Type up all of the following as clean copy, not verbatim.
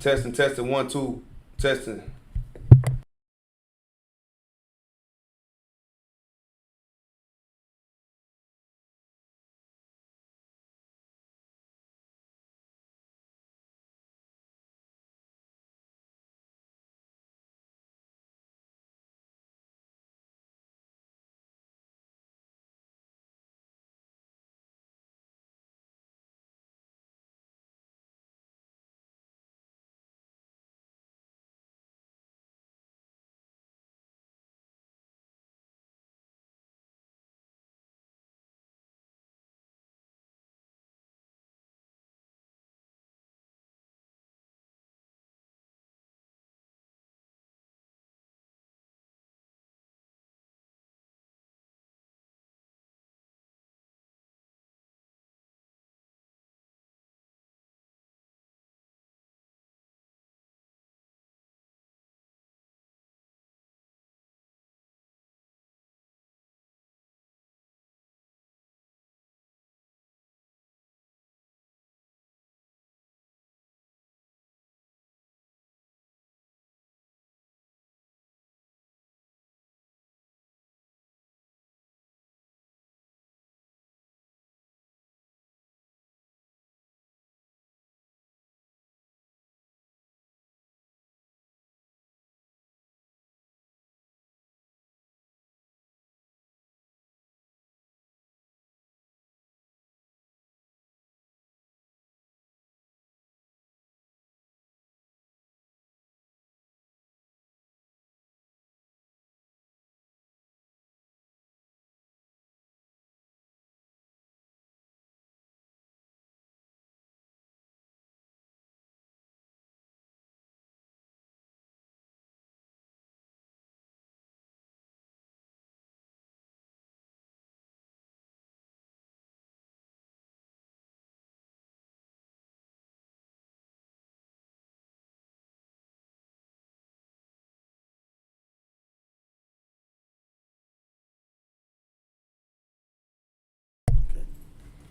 Testing, testing, 1, 2, testing.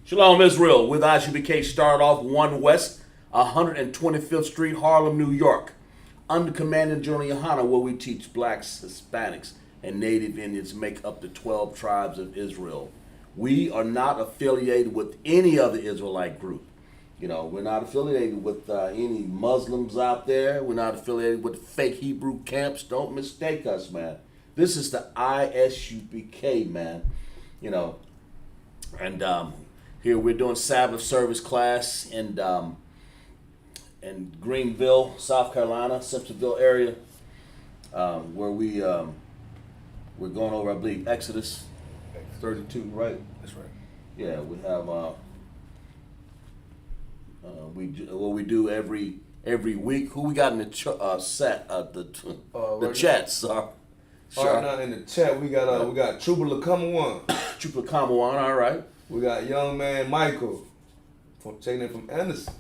Shalom, Israel. With I.S.U.P.K, start off 1 West, 125th Street, Harlem, New York. Under Commanding General YAHANNA, where we teach blacks, Hispanics, and Native Indians make up the 12 tribes of Israel. We are not affiliated with any other Israelite group. You know, we're not affiliated with any Muslims out there. We're not affiliated with fake Hebrew camps. Don't mistake us, man. This is the I.S.U.P.K, man. You know, and here we're doing Sabbath Service class in Greenville, South Carolina, Simpsonville area, where we're going over, I believe, Exodus 32, right? That's right. Yeah, we have we do every week. Who we got in the the chats? Right now in the chat we got Trooper Lakama 1. Trooper Lakama 1, all right. We got young man Michael checking in from Anderson.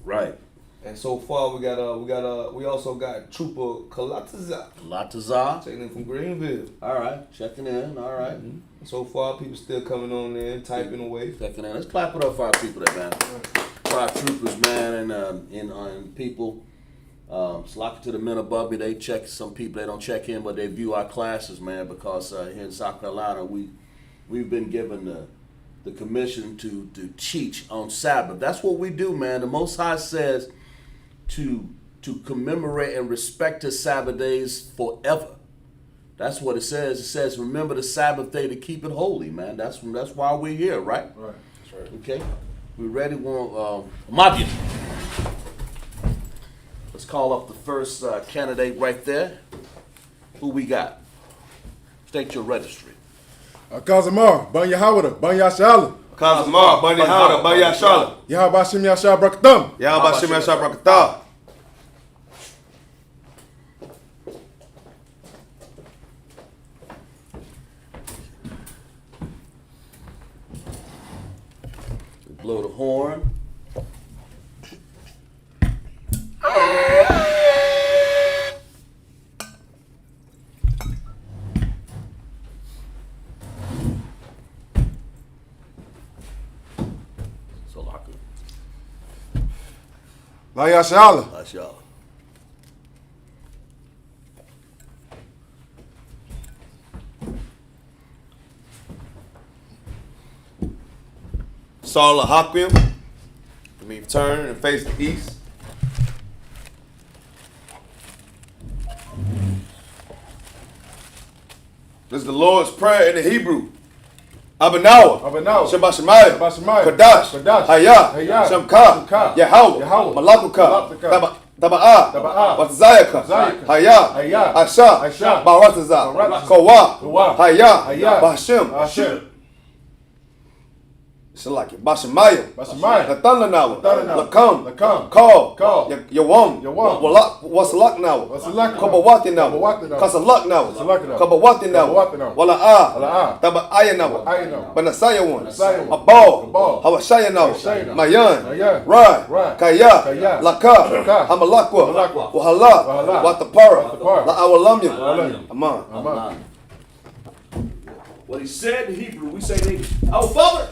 Right. And so far we also got Trooper Kalataza checking in from Greenville. All right, checking in. All right. Mm-hmm. So far people still coming on in, typing away. Checking in. Let's clap it up for our people there, man. For our troopers, man, and people. Slock to the men above me. They check some people. They don't check in, but they view our classes, man. Because here in South Carolina, we've been given the commission to teach on Sabbath. That's what we do, man. The Most High says to commemorate and respect His Sabbath days forever. That's what it says. It says, remember the Sabbath day to keep it holy, man. That's why we're here, right? Right. That's right. Okay. We ready? Matthew. Let's call up the first candidate right there. Who we got? State your registry. Kazamar, Ban Yahawada, Ban Yashala. Kazamar, Ban Yahawada, Ban Yashala. Yahabashim Yashab Brakatham. Yahabashim Yashab Brakatham. Blow the horn. La Yashala. That's y'all. Masala Hakim. Let me turn and face the east. This is the Lord's Prayer in the Hebrew. Abanawa, Shabbat Shemayim, Kadash, Hayah, Shamka, Yahweh, Malakuka, Taba'ah, Watazayaka, Hayah, Asha, Barataza, Kawa, Hayah, Bahashim, Shalaki, Bashamayim, Nathanawa, Lakam, Call, Yawam, Wasalak now, Kabawati now, Kasalak now, Kabawati now, Wala'ah, Taba'aya now, Banasaya one, Abal, Hawashaya now, Mayan, Rai, Kaya, Laka, Hamalakwa, Wahala, Watapara, La'awalamya, Aman. What he said in Hebrew, we say in English. Our Father,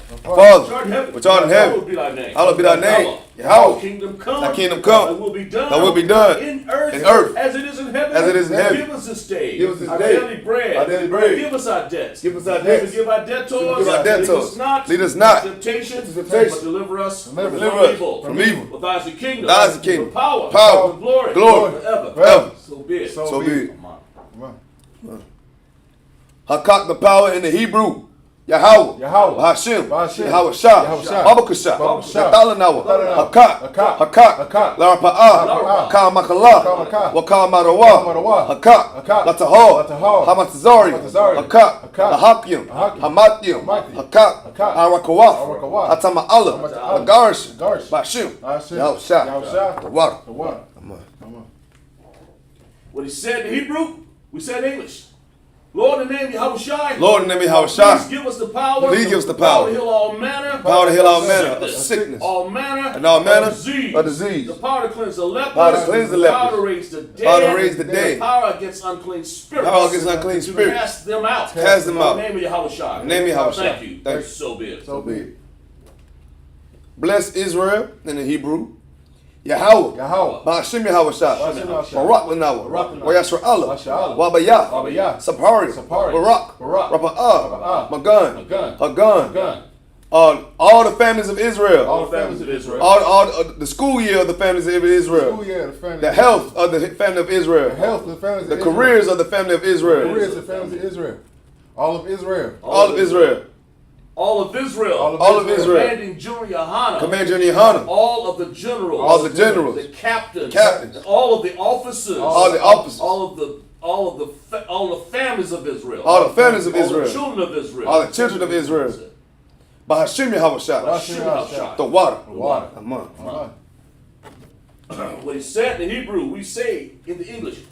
which art in heaven, hallowed be thy name. Hallowed be thy name. Thy kingdom come. Thy kingdom come. Thy will be done. Thy will be done in earth as it is in heaven. As it is in heaven. Give us this day. Give us this our day daily bread. our daily bread. Give us our debts. Give us our debts. Give our debtors. Give our debtors. Lead us not into temptation, but deliver us from evil. From evil. For thine is the kingdom. Thine is the kingdom. The power. Power. The glory. Glory. Forever. So be it. So be it. Hakak, the power in the Hebrew. Yahweh, Hashem, Yahweh Shah, Babakasha, Yatalanawa, Hakak, Larapa'ah, Kamakala, Wakamadawah, Hakak, Latahor, Hamatzari, Hakak, Lahakim, Hamatyum, Hakak, Arakawah, Hatama'ala, Agarish, Bashim, Yahweh Shah, the water. What he said in Hebrew, we said in English. Lord, in the name of Yahushai. Lord, in the name of Yahushai. Please give us the power. Please give us the power. To heal all manner. Power to heal all manner of sickness. All manner. And all manner of disease. The power to cleanse the lepers. Power to cleanse the lepers. Power to raise the dead. Power to raise the dead. Power against unclean spirits. Power against unclean spirits. To cast them out. Cast them out. In the name of Yahushai. In the name of Yahushai. Thank you. Thank you. So be it. So be it. Bless Israel in the Hebrew. Yahweh, Ba'ashim Yahweh Shah, Barak Lanawa, Wayasra'Allah, Wabayah, Sapari, Barak, Rapa'ah, Magan, Hagan, all the families of Israel, All the families of Israel. all the school year of the families of Israel, the health of the family of Israel, the careers of the family of Israel, all of Israel. all of Israel. All of Israel. All of Israel. Commanding General YAHANNA. Command General YAHANNA. All of the generals. All the generals. The captains. Captains. All of the officers. All the officers. All the families of Israel. All the families of All Israel. the children of Israel. All the children of Israel. Ba'ashim Yahweh Shah. The water. Amen. What he said in Hebrew, we say in the English.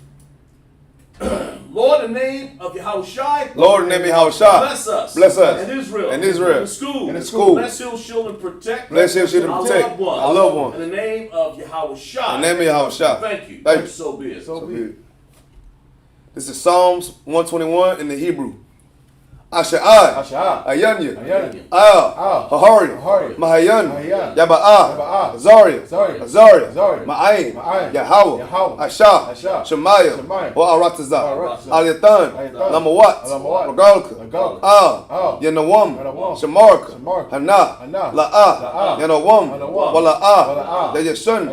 Lord, in the name of Yahushai. Lord, in the name of Yahushai. Bless us. Bless us. And Israel. And Israel. In the school. Bless him, shield, and protect. Bless him, shield, and protect. Our loved one. In the name of Yahushai. In the name of Yahushai. Thank you. Thank you. So be it. So be it. This is Psalms 121 in the Hebrew. Asha'ai, Ayanya, Al, Hahari, Mahayan, Yaba'ah, Azariah, Ma'ayin, Yahweh, Asha, Shemaiah, Wa'arataza, Al-Yatan, Lamawat, Magalka, Al, Yanawam, Shemarka, Hana, La'ah, Yanawam, Wala'ah, Yashun,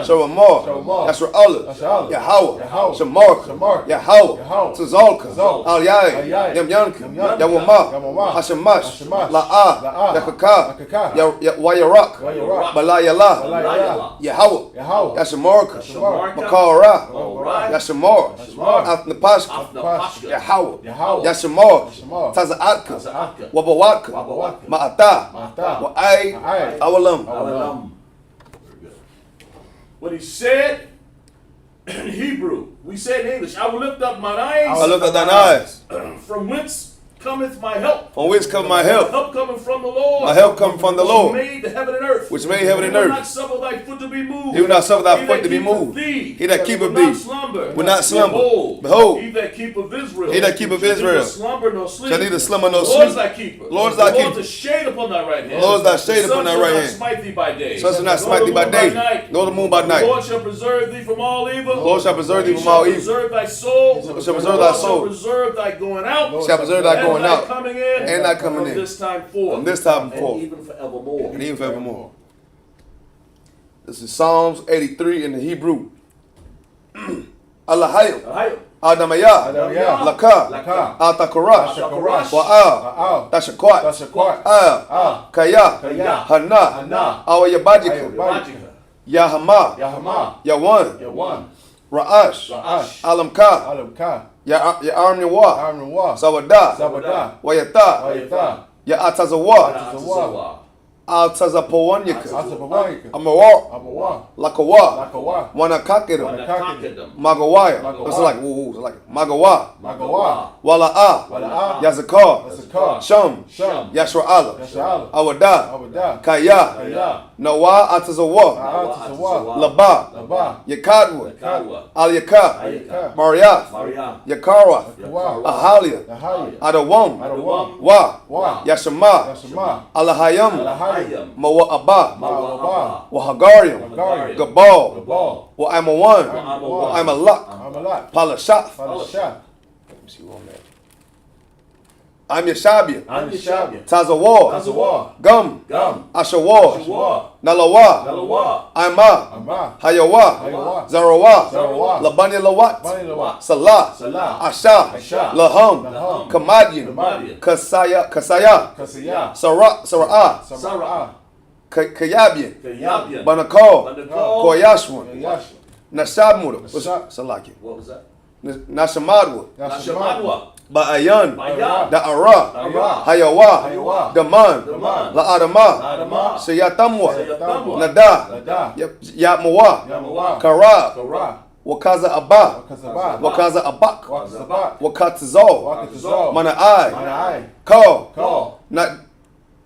Shawamor, Yasra'Allah, Yahweh, Shemarka, Yahweh, Tuzalka, Al-Yai, Yamyanka, Yawama, Hashemash, La'ah, Yakaka, Wayarak, Balayala, Yahweh, Yashamorka, Makara, Yashamor, Atnapashka, Yahweh, Yashamor, Taza'atka, Wabawatka, Ma'ata, Wa'ai, Awalam. What he said in Hebrew, we said in English, I will lift up mine eyes. I lift up thine eyes. From whence cometh my help? From whence cometh my help? My help coming from the Lord. My help coming from the Lord. Which made the heaven and earth. Which made heaven and earth. Not suffer thy thy foot to be moved. He will not suffer thy He foot that to be keepeth moved. thee He that keepeth will not thee slumber. will not slumber. Behold, Behold, he that keepeth Israel. he that keepeth shall Israel neither slumber nor sleep. shall neither slumber nor The Lord is sleep. thy keeper. Lord is thy The Lord keeper. is shade upon thy right hand. The Lord is thy shade upon thy right The hand. sun shall not smite thee by day. Sun shall not nor smite the thee by moon day, night. nor the moon by The night. Lord shall preserve thee from all evil. The Lord shall preserve thee He from all shall evil. preserve thy soul. He shall preserve The thy Lord soul. shall preserve thy going out. Shall preserve thy and going thy out coming in. and thy coming from in. this time forth. From this time and forth. even forevermore. And even forevermore. This is Psalms 83 in the Hebrew. Allahayim. Ahayim. Adamaya. Adamaya. Laka. Laka. Atakorash. Shakarash. Wa'al. Tashakwat. Tashakwat. Kaya. Kaya. Hana. Hana. Awayabajika. Awayabajika. Yahama. Yahama. Yawan. Yawan. Ra'ash. Ra'ash. Alamka. Alamka. Ya'arm Yawa. Armwa. Sawada. Sabada. Wayata. Wayata. Ya'atazawa. Atazawa. Altazapawanyika. Atapawaika. Amawa. Amawa. Lakawa. Lakawa. Wanakakira. Wanakakira. Magawaya. Magawa. It's like woo, it's like Magawa. Magawa. Wala'a. Wala'a. Yazakar. Yazakar. Sham. Sham. Yashra'ala. Yasha'ala. Awada. Awada. Kaya. Kaya. Nawa Atazawa. Atazawa. Laba. Laba. Yakadwa. Kadwa. Al-Yaka. Ayaka. Mariath. Maria. Yakara. Yawa. Ahalia. Ahaya. Adawam. Adawam. Wa. Wa. Yashama. Yashama. Alahayam. Alahayam. Mawa'aba. Mawaba. Wahagariam. Hagariam. Gabal. Gabal. Wa'amawan. Wa'amawan. Wa'amalak. Amalak. Palashath. Palasha. Let me see one there. I'm Yashabia. I'm Yashabia. Tazawar. Tazawar. Gum. Gum. Ashawar. Ashawar. Nalawa. Nalawa. Ama. Ama. Hayawa. Hayawa. Zarawa. Zarawa. Labani Lawat. Bani Lawat. Salah. Salah. Asha. Asha. Laham. Laham. Kamadian. Kamadian. Kasaya. Kasaya. Sara'ah. Sara'ah. Kayabian. Kayabian. Banakal. Banakal. Koyashwan. Yashua. Nashabmuda. Nashab- Salaki. What was that? Nashamadwa. Nashamadwa. Ba'ayan. Bayan. Da'ara. Da'ara. Hayawa. Hayawa. Daman. Daman. La'adama. Adama. Sayatamwa. Sayatamwa. Nada. Nada. Yatmawa. Yamawa. Kara. Kara. Wakaza Abba. Wakazaba. Wakaza Abak. Wakazaba. Wakatizol. Wakatizol. Mana'ai. Mana'ai. Ko. Ko.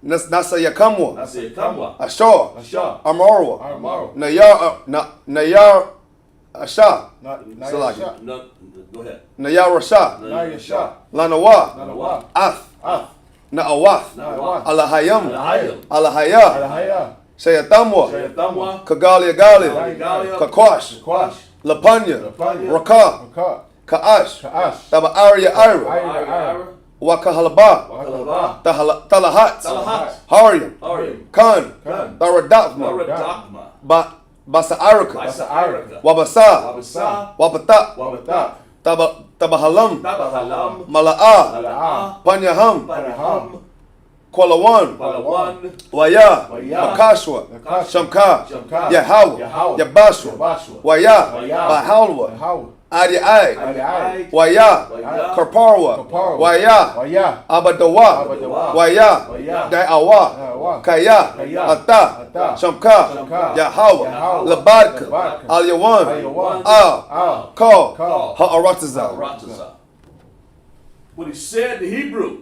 Nasa Yakamwa. Nasi Kamwa. Ashor. Asha. Amarwa. Armaro. Nayar Asha. Nayasha. No, go ahead. Nayar Rasha. Nayasha. Lanawa. Nanawa. Ath. Af. Na'awath. Nawa. Alahayam. Alahayam. Alahaya. Alahaya. Sayatamwa. Sayatamwa. Kagalia Galia. Galia. Kakwash. Quash. Lapanya. Lapanya. Raka. Raka. Ka'ash. Ka'ash. Taba Arya Ira. Ira. Ira. Wakahalaba. Wakalaba. Talahat. Talahat. Haryam. Ariam. Khan. Khan. Daradakma. Daradakma. Basa'araka. Isa Araka. Wabasa. Wabasa. Wapata. Wabata. Tabahalam. Tabahalam. Mala'a. Ala'a. Panyaham. Panaham. Kwalawan. Palawan. Waya. Waya. Makashwa. Makashwa. Shamka. Shamka. Yahawa. Yahawa. Yabashwa. Yabashwa. Waya. Waya. Bahalwa. Hawa. Adi Ai. Ai. Waya. Waya. Karparwa. Karparwa. Waya. Waya. Abadawa. Abadawa. Waya. Waya. Da'awa. Da'awa. Kaya. Kaya. Ata. Ata. Shamka. Shamka. Yahawa. Yahawa. Labadka. Labadka. Al-Yawan. Al-Yawan. Al. Ko. Ko. Ha'arataza. Ratasa. What he said in Hebrew.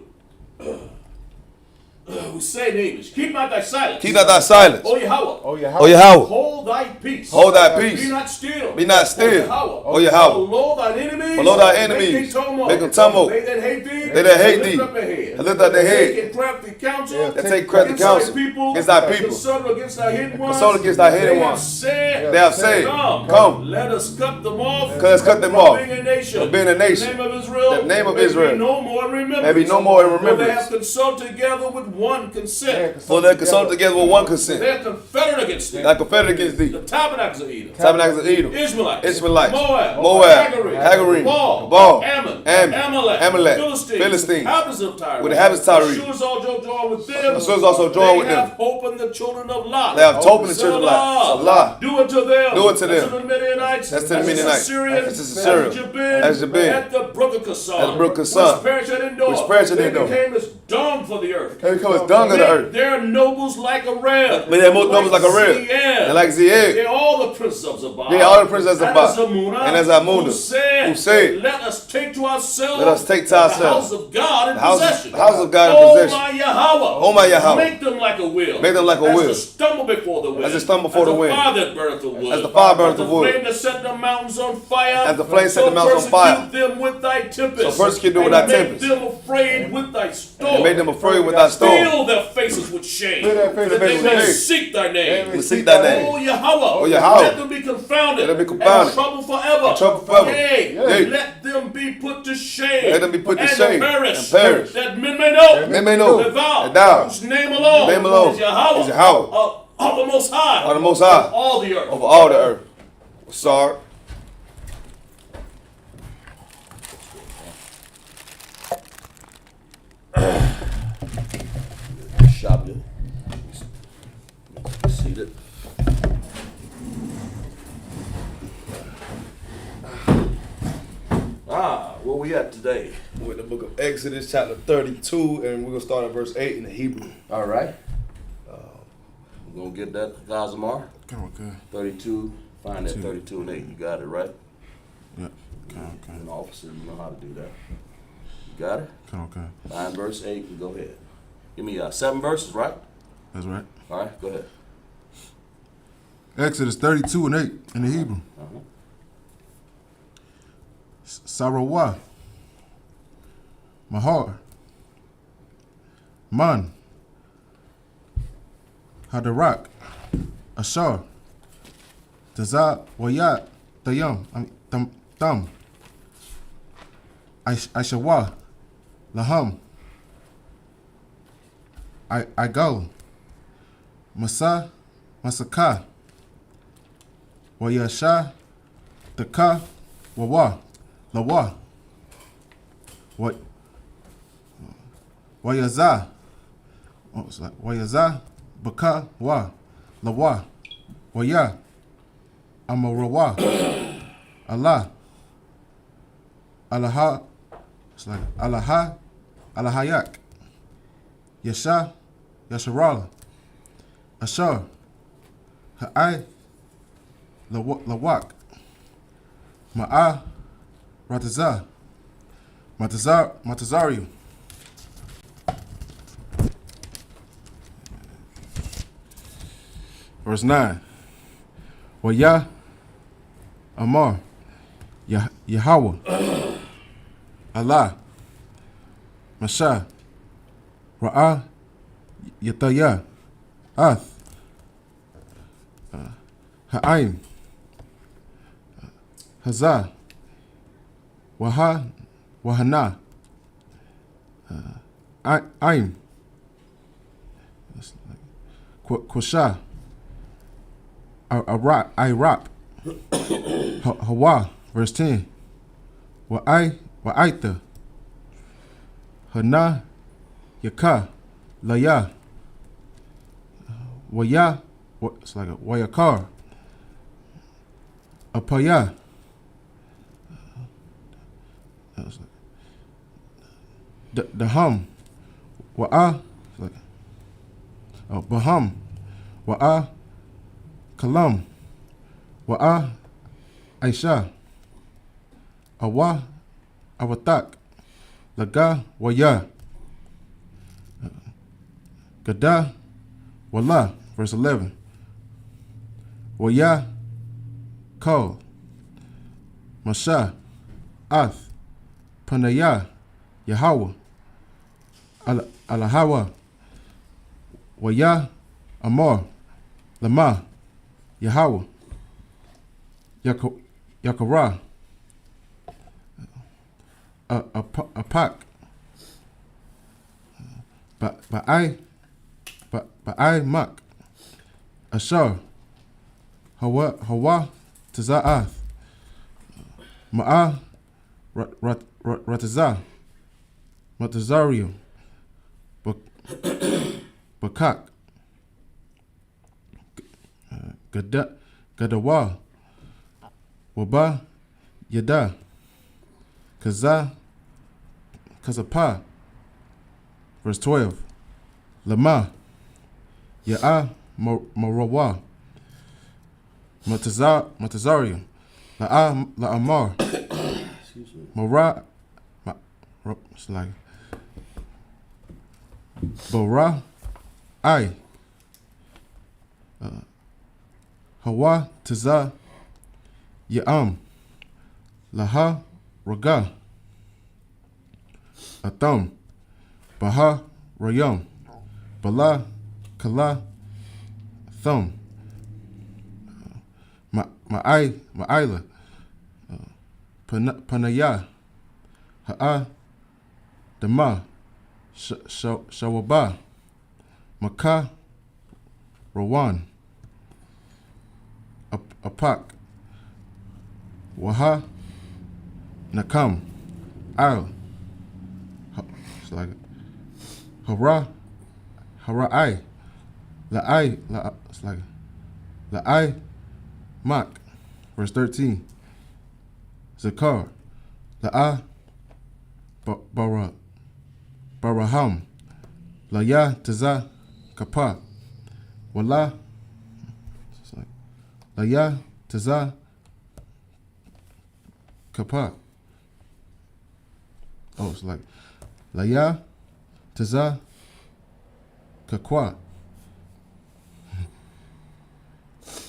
We say in English, keep not thy silence. Keep not thy silence. O Yahweh. Oh Yahweh. O Yahweh. Hold thy peace. Hold thy peace. Be not still. Be not still. O O Yahweh. Below thine enemies. Below thy enemies. Make them tumult. They that hate thee. They that hate lift thee. up their head. And lift up their head. Take crafty counsel. That take credit against counsel thy people. against thy people. Consult against thy hidden ones. Consult against thy hidden They have ones. said. They have said, Come. Let us cut them off. Let us cut them from off being a nation. from being a nation. The name of Israel. The name of may Israel be no more in remembrance. may be no more in For they remembrance. have consulted together with one consent. For they consult together with one consent. They are confederate against thee. Thy confederate against thee. The tabernacles of Edom. Tabernacles of Edom. Israelites. Moab. Hagarim. Hagarim. Baal. Ammon. Amalek. Philistines. Inhabitants of Tyre. With the inhabitants of Tyre. Ashur is also joined with them. Ashur is also joined with them. They have hope in the children of Lot. They have hope in the children of Lot. Do unto to them. Do it to them. To the Midianites. That's to the Midianites. Syrians. That's to Syrians. As Jabin. At the brook of Kasam. At the brook of Kasam. Which perished at Endor. Which perished at Endor. They became as dung for the earth. They become as dung of the earth. Their nobles like a red. But their nobles like a red. And like Zieg. They're all the princes of Zabah. They're all the princes of Zabah. And as Amuna. Who said, let us take to ourselves. The house of God in possession. The house of God in possession. My Yahweh. Oh my Yahweh. Make them like a wheel. Make them like a wheel. As the stumble before the wind. As the stumble before the wind. As the fire that burneth the wood. As the fire burneth the wood. As the flame that set the mountains on fire. As the flame set the mountains on fire. Persecute them with thy tempest. So persecute them with thy tempest. And make them afraid with thy storm. And make them afraid with thy storm. Fill their faces with shame. That they may seek thy name. Seek thy name. Oh Yahweh. Oh Yahweh. Let them be confounded. Let them be confounded. And trouble forever. And trouble forever. Yea. Let them be put to shame. Let them be put to shame. Perish. And perish. That men may know. Men may know. That thou. Whose name alone. Is Yahweh. Is Yahweh. Of the Most High. Of the Most High. Of all the earth. Of all the earth. Sorry. Shop you. Seated. Where we at today? We're in the book of Exodus, chapter 32, and we're going to start at verse 8 in the Hebrew. All right. We're going to get that, Gazamar. Okay. 32, find that 32 and 8. You got it, right? Yeah. Okay. An officer, you know how to do that. You got it? Okay. Find verse 8 and go ahead. Give me 7 verses, right? That's right. All right, go ahead. Exodus 32 and 8 in the Hebrew. Sarawah, Mahar, Man, Hadarak, Ashar, Tazah, Wayat, Tham, Aishawah, Laham, Igal, Masaka, Wayasha, Taka, Wawa, Lawa, Wayaza, Wayaza, Baka, Wa, Lawa, Waya, Amarawa, Allah, Alaha, it's like Alaha, Alahayak, Yasha, Yasharala, Ashar, Ha'ai, Lawak, Ma'a, Ratazah, Matazariu. Verse 9. Wayah, Amar, Yahweh, Allah, Masha, Ra'ah, Yataya, Ath, Ha'aim, Hazah, Wahanna, Aim, Kwasha, Irap, Hawa, verse 10. Wa'aita, Hana, Yaka, Laya, Waya, it's like a Wayakar, Apaya, the hum, Wa'a, Baham, Wa'a, Kalam, Wa'a, Aisha, Awa, Awatak, Laga, Waya, Gada, Wala, verse 11. Waya, Kol, Masha, Ath, Panaya, Yahweh, Alahawa, Waya, Amor, Lama, Yahweh, Yakara, Apak, Ba'ai Mak, Ashar, Hawa, Taza'ath, Ma'a, Ratazah, Matazarium, Bakak, Gadawa. Waba. Yada. Kaza. Kazapa. Verse 12. Lama. Ya'a. Marawa. Matazarium. La'amar. Mara. It's like Bara. I. Hawa. Taza. Ya'am. Laha. Raga. Atham. Baha. Rayam. Bala. Kala. Thumb. Ma'ila. Panaya. Ha'a. Dama. Shawaba. Maka. Rawan. Apak. Waha. Nakam. Al. It's like Hara. Hara'ai. La'ai. It's like La'ai. Mak. Verse 13. Zakar. La'a. Baraham. Laya. Taza. Kapa. Wala. It's like Laya. Taza. Kapa. Oh, it's like Laya. Taza. Kakwa.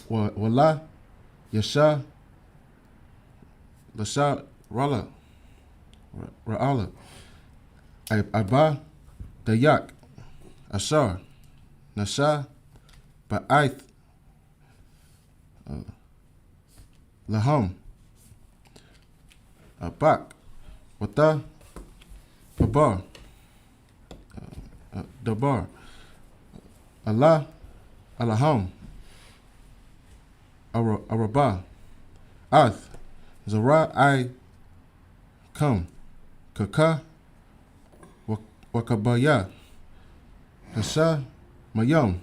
Wala. Yasha. Lasha. Rala. Ra'ala. Aba. Dayak. Ashar. Nasha. Ba'aith. Laham. Abak. Wata. Babar. Dabar. Allah. Alaham. Araba. Ath. Zara. I. Come. Kaka. Wakabaya. Hasha. Mayam.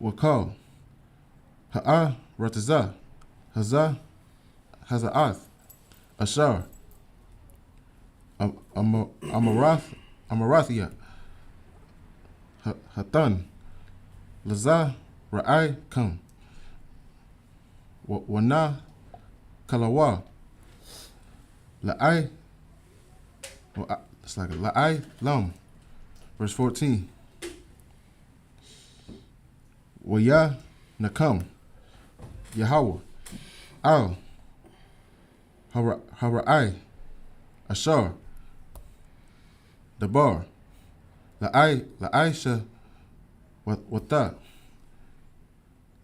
Wakal. Ha'a. Rataza. Haza. Haza'ath. Ashar. Amarathia. Hatan. Laza. Ra'ai. Come. Wana. Kalawa. La'ai. It's like La'ai. Lam. Verse 14. Waya. Nakam. Yahweh. Al. Hara'ai. Ashar. Dabar. La'aisha. Wata.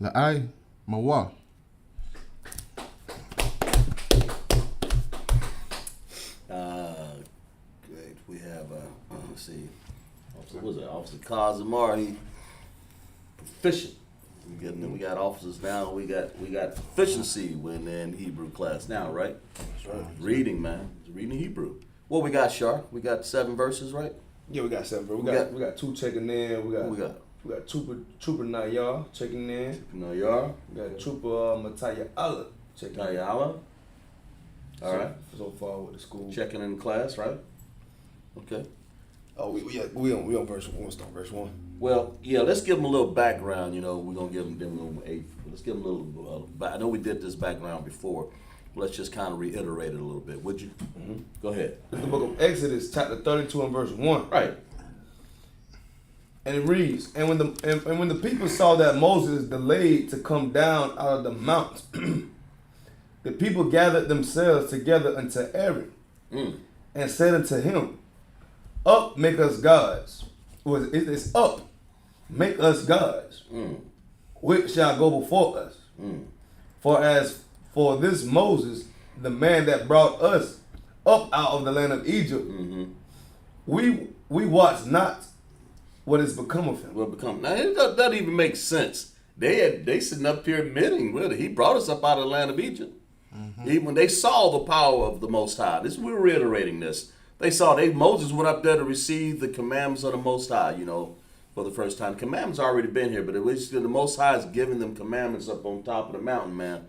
La'ai. Mawa. Great. We have, let's see, Officer Kazimar. He proficient. We got officers now. We got proficiency when in Hebrew class now, right? That's right. Reading, man. Reading Hebrew. What we got, Shar? We got 7 verses, right? Yeah, we got 7, bro. We got 2 checking in. We got Trooper Nayar checking in. Nayar. We got Trooper Mataya Allah checking in. Nayala. All right. So far with the school. Checking in class, right? Okay. Oh, we on verse 1. We'll start verse 1. Well, yeah, let's give them a little background. You know, we're going to give them a little 8. Let's give them a little, I know we did this background before. Let's just kind of reiterate it a little bit, would you? Mm-hmm. Go ahead. It's the book of Exodus, chapter 32 and verse 1. Right. And it reads, and when the people saw that Moses delayed to come down out of the mount, the people gathered themselves together unto Aaron and said unto him, Up, make us gods. It's up, make us gods, which shall go before us. For as for this Moses, the man that brought us up out of the land of Egypt, we watch not what has become of him. Now it doesn't even make sense. They sitting up here admitting, really, he brought us up out of the land of Egypt. Even when they saw the power of the Most High, we're reiterating this. They saw Moses went up there to receive the commandments of the Most High, you know, for the first time. Commandments already been here, but it was the Most High is giving them commandments up on top of the mountain, man.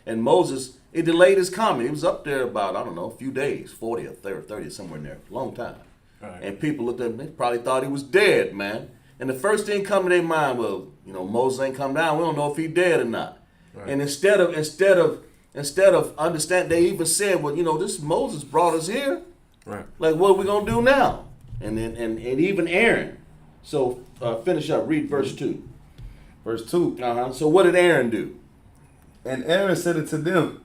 And Moses, it delayed his coming. He was up there about, I don't know, a few days, 40 or 30, somewhere in there, long time. Right. And people looked at him, they probably thought he was dead, man. And the first thing come to their mind, well, you know, Moses ain't come down. We don't know if he dead or not. Right. And instead of understanding, they even said, well, you know, this Moses brought us here. Right. Like, what are we gonna do now? And then and even Aaron. So finish up. Read verse 2. Verse 2. So what did Aaron do? And Aaron said unto them,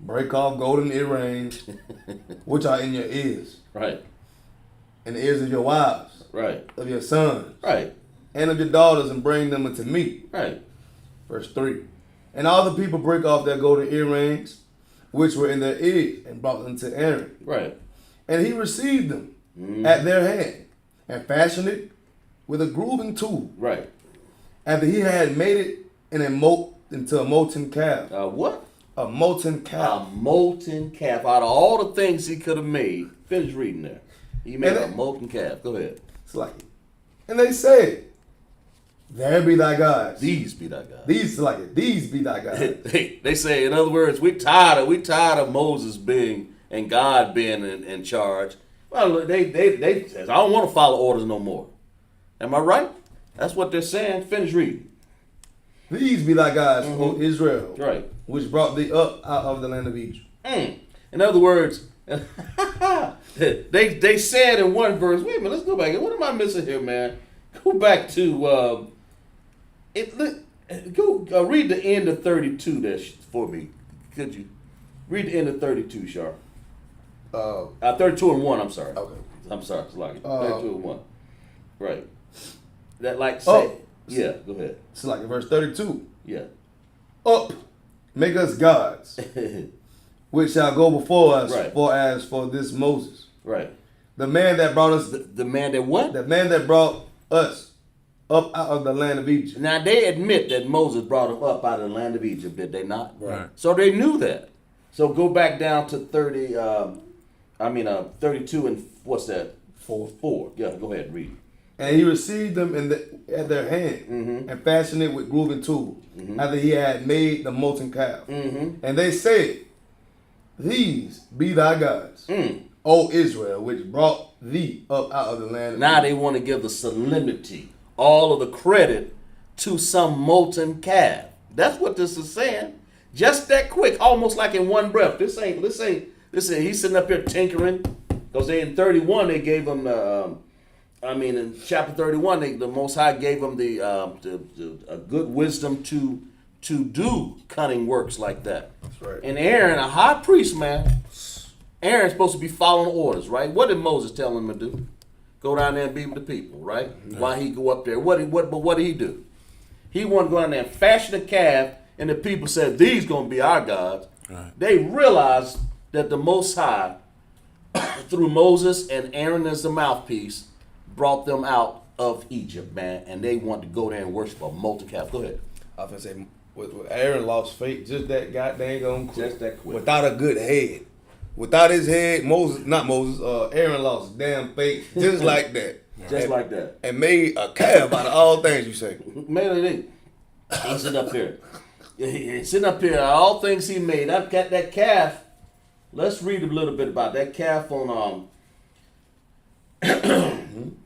break off golden earrings, which are in your ears. Right. And the ears of your wives. Right. Of your sons. Right. And of your daughters, and bring them unto me. Right. Verse 3. And all the people break off their golden earrings, which were in their ears, and brought them to Aaron. Right. And he received them at their hand, and fashioned it with a grooving tool. Right. After he had made it into a molten calf. What? A molten calf. A molten calf. Out of all the things he could have made, finish reading there. He made a molten calf. Go ahead. It's like, and they said, there be thy gods. These be thy gods. These be thy gods. They say, in other words, we tired of Moses being and God being in charge. Well, they says, I don't want to follow orders no more. Am I right? That's what they're saying. Finish reading. These be thy gods, O Israel, right, which brought thee up out of the land of Egypt. In other words, they said in one verse. Wait a minute, let's go back. What am I missing here, man? Go back to read the end of 32 there for me. Could you read the end of 32, Sharp? 32 and 1. I'm sorry. Okay. I'm sorry. It's like 32 and 1. Right. That like say. Yeah. Go ahead. It's like in verse 32. Yeah. Up, make us gods, which shall go before us. Right. For this Moses. Right. The man that brought us. The man that what? The man that brought us up out of the land of Egypt. Now they admit that Moses brought them up out of the land of Egypt, did they not? Right. So they knew that. So go back down to 32 and what's that? 4. Yeah, go ahead and read. And he received them at their hand and fashioned it with grooving tool after he had made the molten calf. And they said, these be thy gods, O Israel, which brought thee up out of the land of Now Egypt. they want to give the solemnity, all of the credit to some molten calf. That's what this is saying. Just that quick, almost like in one breath. This ain't. He's sitting up here tinkering, because in 31 they gave him in chapter 31 the Most High gave him a good wisdom to do cunning works like that. That's right. And Aaron, a high priest, man, Aaron's supposed to be following orders, right? What did Moses tell him to do? Go down there and be with the people, right? No. Why he go up there? What did he do? He wanted to go down there and fashion a calf, and the people said, these gonna be our gods. Right. They realized that the Most High, through Moses and Aaron as the mouthpiece, brought them out of Egypt, man, and they wanted to go there and worship a molten calf. Go ahead. I was gonna say, with Aaron lost faith just that goddamn quick. Just that quick. Without a good head. Without his head, Aaron lost his damn faith just like that. Like that. And made a calf out of all things, you say. Man, he's sitting up here. He's sitting up here, all things he made. I've got that calf. Let's read a little bit about that calf on and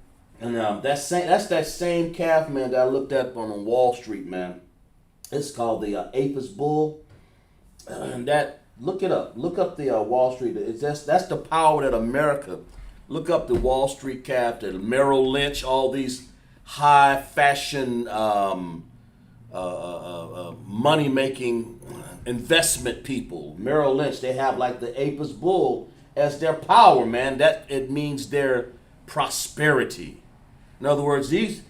that's that same calf, man, that I looked at on Wall Street, man. It's called the Apis bull. And that, look it up. Look up the Wall Street. That's the power that America. Look up the Wall Street calf, the Merrill Lynch, all these high fashion money making investment people. Merrill Lynch, they have like the Apis bull as their power, man. That it means their prosperity. In other words, these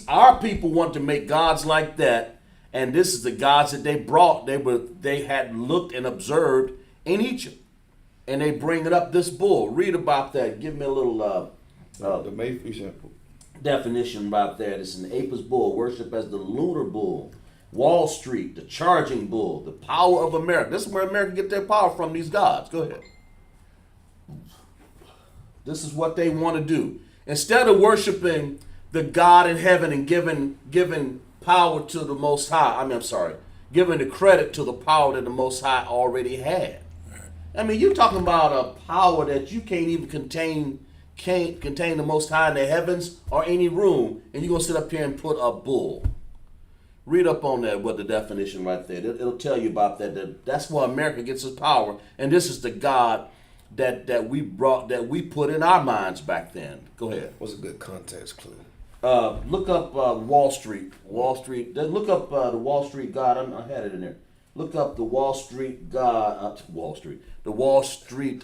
our people want to make gods like that, and this is the gods that they brought. They had looked and observed in Egypt, and they bring it up. This bull. Read about that. Give me a little definition about that. It's an Apis bull, worshipped as the lunar bull. Wall Street, the charging bull, the power of America. This is where America get their power from. These gods. Go ahead. This is what they want to do. Instead of worshiping the God in heaven and giving power to the Most High. Giving the credit to the power that the Most High already had. I mean, you're talking about a power that you can't even contain the Most High in the heavens or any room, and you're gonna sit up here and put a bull. Read up on that, what the definition right there. It'll tell you about that. That's where America gets its power, and this is the God that we put in our minds back then. Go ahead. What's a good context clue? Look up Wall Street. Look up the Wall Street God. I had it in there. Look up the Wall Street God. The Wall Street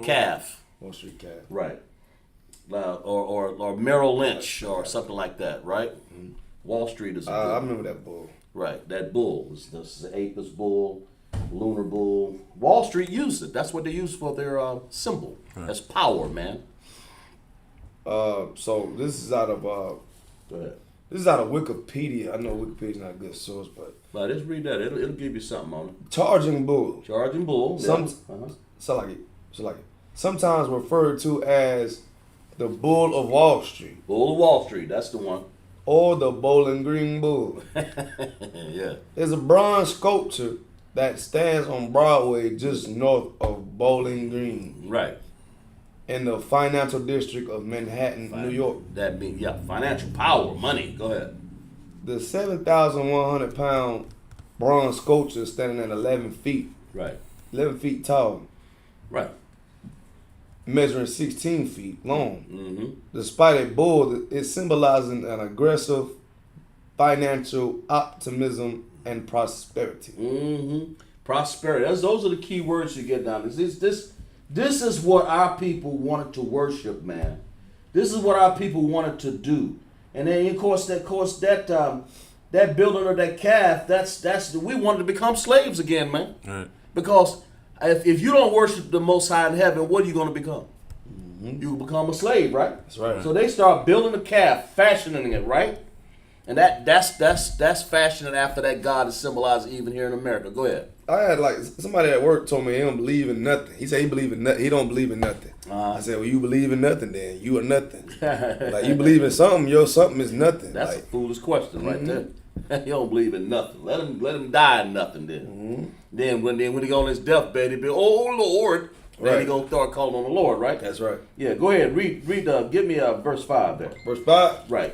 calf. Wall Street calf. Right. Or Merrill Lynch or something like that. Right. Mm-hmm. Wall Street is. I remember that bull. Right. That bull. This is the Apis bull, lunar bull. Wall Street used it. That's what they use for their symbol. Right. That's power, man. So this is out of Go ahead. This is out of Wikipedia. I know Wikipedia's not a good source, but just read that. It'll give you something on it. Charging bull. Charging bull. Sometimes referred to as the Bull of Wall Street. Bull of Wall Street. That's the one. Or the Bowling Green Bull. Yeah. There's a bronze sculpture that stands on Broadway just north of Bowling Green. Right. In the financial district of Manhattan, New York. That means, financial power, money. Go ahead. The 7,100 pound bronze sculpture standing at 11 feet. Right. 11 feet tall. Right. Measuring 16 feet long. Mm-hmm. Despite a bull, it symbolizing an aggressive financial optimism and prosperity. Mm-hmm. Prosperity. Those are the key words you get down. This is what our people wanted to worship, man. This is what our people wanted to do. And then, of course, that building of that calf, that's we wanted to become slaves again, man. Right. Because if you don't worship the Most High in heaven, what are you going to become? Mm-hmm. You become a slave, right? That's right. So they start building a calf, fashioning it, right? And that's fashioning after that God is symbolized even here in America. Go ahead. I had somebody at work told me he don't believe in nothing. He said he believe in nothing. He don't believe in nothing. I said, well, you believe in nothing, then you are nothing. Like you believe in something, your something is nothing. That's a foolish question right there. You don't believe in nothing. Let him die in nothing then. Mm-hmm. Then when he go on his deathbed, he'll be, oh Lord. Then right. he gonna start calling on the Lord, right? That's right. Yeah, go ahead. Read. Give me verse 5 there. Verse 5. Right.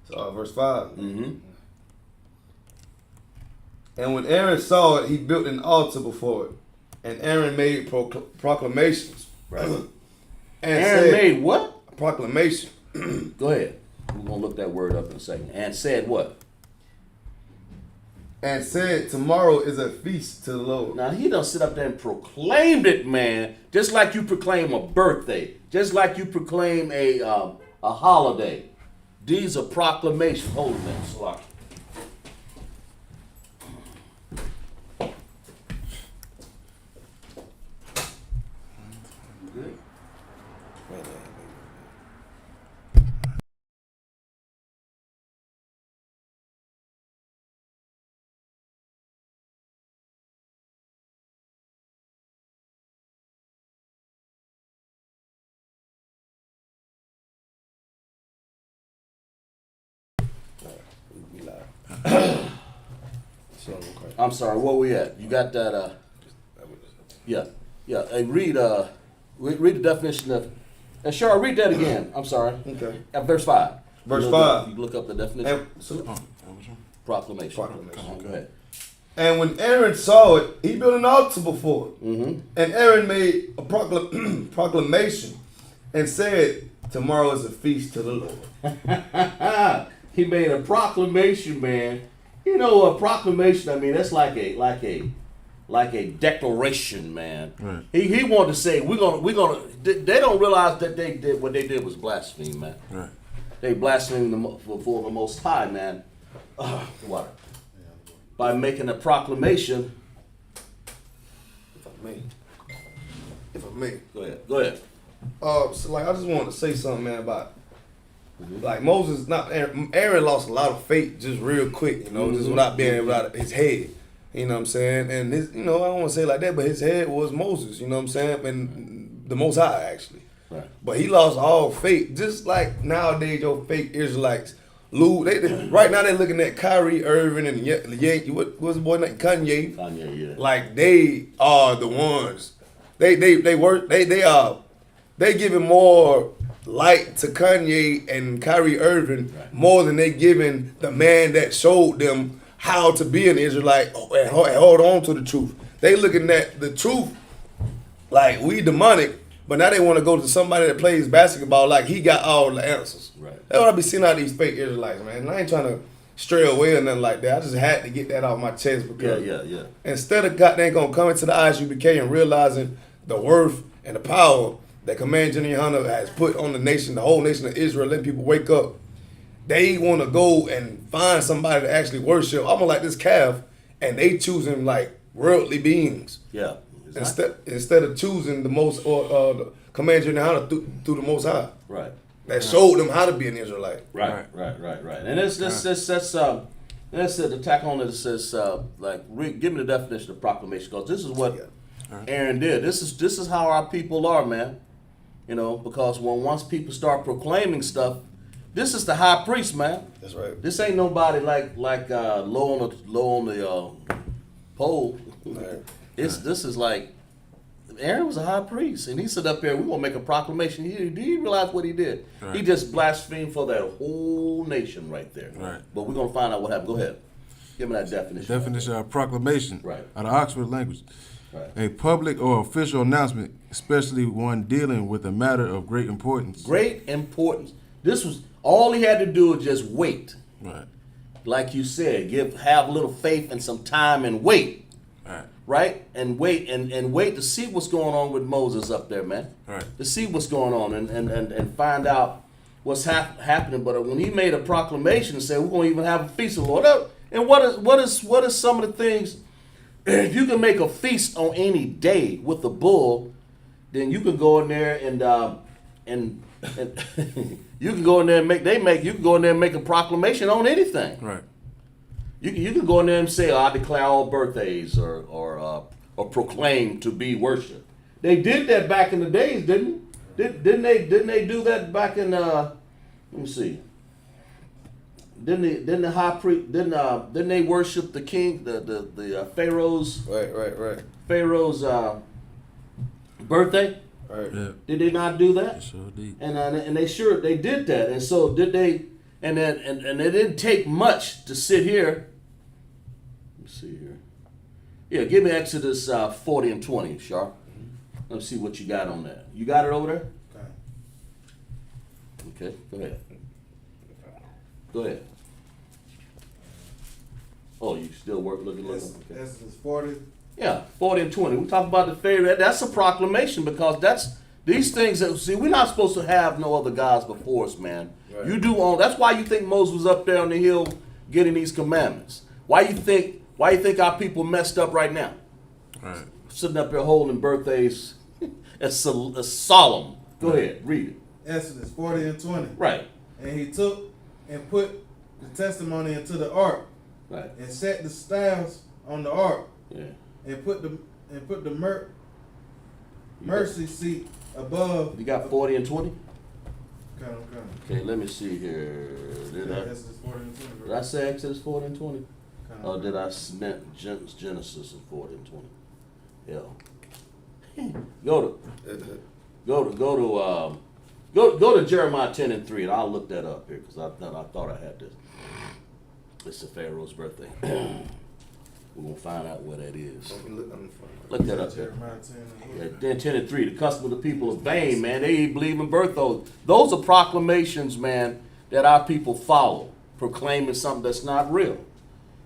So verse 5. Mm-hmm. And when Aaron saw it, he built an altar before it, and Aaron made proclamations. Right. And Aaron made what? A proclamation. Go ahead. We're gonna look that word up in a second. And said what? And said, tomorrow is a feast to the Lord. Now he done sit up there and proclaimed it, man. Just like you proclaim a birthday, just like you proclaim a holiday. These are proclamations. Hold on, man. Slock. I'm sorry, where we at? You got that? Yeah. Hey, read the definition of. Sure, read that again. I'm sorry. Okay. At verse 5. Verse 5. You look up the definition. Proclamation. Go ahead. And when Aaron saw it, he built an altar before it. Mm-hmm. And Aaron made a proclamation and said, tomorrow is a feast to the Lord. He made a proclamation, man. You know, a proclamation, I mean, that's like a declaration, man. Right. He wanted to say, we're gonna they don't realize that they did what they did was blaspheme, man. Right. They blasphemed before the Most High, man. Water. By making a proclamation. If I may. Go ahead. So I just wanted to say something, man, about Moses. Aaron lost a lot of faith just real quick, just without being able to his head. You know what I'm saying? And his, I don't want to say it like that, but his head was Moses. You know what I'm saying? And the Most High, actually. Right. But he lost all faith, just like nowadays your fake Israelites. Right now they're looking at Kyrie Irving and what's the boy name? Kanye. Kanye, yeah. Like they are the ones. They giving more light to Kanye and Kyrie Irving more than they giving the man that showed them how to be an Israelite and hold on to the truth. They looking at the truth like we demonic, but now they want to go to somebody that plays basketball like he got all the answers. Right. That's what I be seeing out of these fake Israelites, man. And I ain't trying to stray away or nothing like that. I just had to get that off my chest because Yeah. instead of goddamn gonna come into the I.S.U.P.K and realizing the worth and the power that Command General YAHANNA has put on the nation, the whole nation of Israel, letting people wake up, they want to go and find somebody to actually worship. I'm gonna like this calf, and they choosing like worldly beings. Yeah. Exactly. Instead of choosing the most the Command General YAHANNA through the Most High. Right. That showed them how to be an Israelite. Right. And that's to tack on this is give me the definition of proclamation, because this is what Aaron did. This is how our people are, man. You know, because once people start proclaiming stuff, this is the high priest, man. That's right. This ain't nobody like low on the pole. Right. This is like Aaron was a high priest, and he stood up there. We're gonna make a proclamation. Do you realize what he did? Right. He just blasphemed for that whole nation right there. Right. But we're gonna find out what happened. Go ahead. Give me that definition. Definition of proclamation. Right. Out of Oxford language. Right. A public or official announcement, especially one dealing with a matter of great importance. Great importance. This was all he had to do was just wait. Right. Like you said, have a little faith and some time and wait. Right. Right? And wait to see what's going on with Moses up there, man. Right. To see what's going on and find out what's happening. But when he made a proclamation and said we're gonna even have a feast of the Lord. And what is some of the things, if you can make a feast on any day with the bull, then you can go in there and you can go in there and make a proclamation on anything. Right. You can go in there and say, I declare all birthdays or proclaim to be worshiped. They did that back in the days, didn't they do that back in let me see. Didn't the high priest didn't they worship the king, the Pharaoh's Right. Pharaoh's birthday? Right. Yeah. Did they not do that? Sure did. And they did that. And so did they and it didn't take much to sit here. Let's see here. Yeah, give me Exodus 40 and 20, Sharp. Let me see what you got on that. You got it over there? Okay, go ahead. Go ahead. Oh, you still looking. Okay. Exodus 40. Yeah, 40 and 20. We talk about the Pharaoh. That's a proclamation, because that's these things that, see, we're not supposed to have no other gods before us, man. Right. You do own. That's why you think Moses was up there on the hill getting these commandments. Why you think our people messed up right now? Right. Sitting up there holding birthdays as solemn. Go ahead, read it. Exodus 40 and 20. Right. And he took and put the testimony into the ark. Right. And set the staves on the ark. Yeah. And put the mercy seat above. You got 40 and 20? Okay. Okay, let me see here. Exodus 40 and 20. Did I say Exodus 40 and 20? Or did I meant Genesis and 40 and 20? Yeah. Go to Jeremiah 10 and 3, and I'll look that up here, because I thought I had this. It's the Pharaoh's birthday. We're gonna find out where that is. Look that up there. Jeremiah 10 and 3. Yeah, 10 and 3. The custom of the people is vain, man. They believe in birth oaths. Those are proclamations, man, that our people follow, proclaiming something that's not real.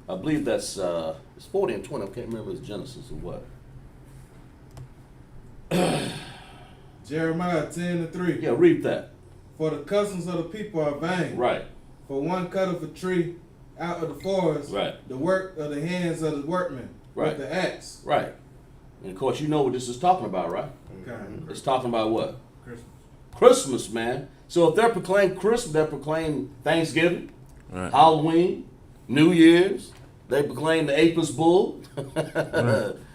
I believe that's it's 40 and 20. I can't remember if it's Genesis or what. Jeremiah 10 and 3. Yeah, read that. For the customs of the people are vain. Right. For one cutteth a tree out of the forest, right, the work of the hands of the workmen, right, with the axe. Right. And of course, you know what this is talking about, right? Okay. It's talking about what? Christmas. Christmas, man. So if they're proclaiming Christmas, they're proclaiming Thanksgiving, right, Halloween, New Year's. They proclaim the Apis bull,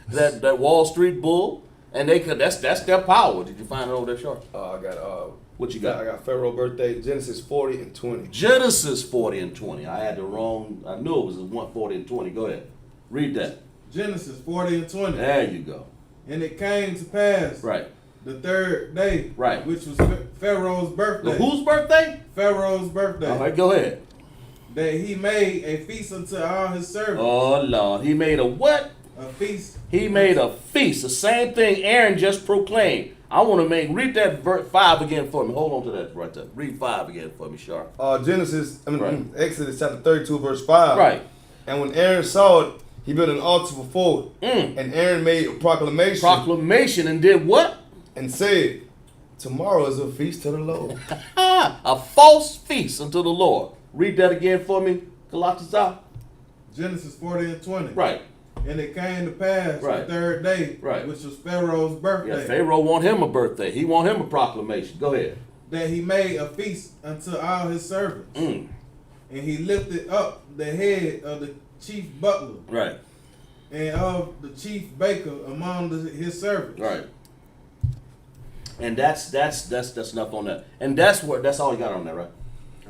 that Wall Street bull. And they could. That's their power. Did you find it over there, Sharp? I got What you got? I got Pharaoh's birthday, Genesis 40 and 20. Genesis 40 and 20. I had the wrong. I knew it was 140 and 20. Go ahead. Read that. Genesis 40 and 20. There you go. And it came to pass Right. the third day, Right. which was Pharaoh's birthday. Whose birthday? Pharaoh's birthday. All right, go ahead. That he made a feast unto all his servants. Oh, Lord. He made a what? A feast. He made a feast. The same thing Aaron just proclaimed. I want to read that verse 5 again for me. Hold on to that right there. Read 5 again for me, Sharp. Right. Exodus chapter 32, verse 5. Right. And when Aaron saw it, he built an altar before it. Mm. And Aaron made a proclamation. Proclamation and did what? And said, tomorrow is a feast to the Lord. A false feast unto the Lord. Read that again for me, Galatians. Genesis 40 and 20. Right. And it came to pass Right. the third day, Right. which was Pharaoh's birthday. Yeah, Pharaoh want him a birthday. He want him a proclamation. Go ahead. That he made a feast unto all his servants. Mm. And he lifted up the head of the chief butler Right. and of the chief baker among his servants. Right. And that's enough on that. And that's all you got on that, right?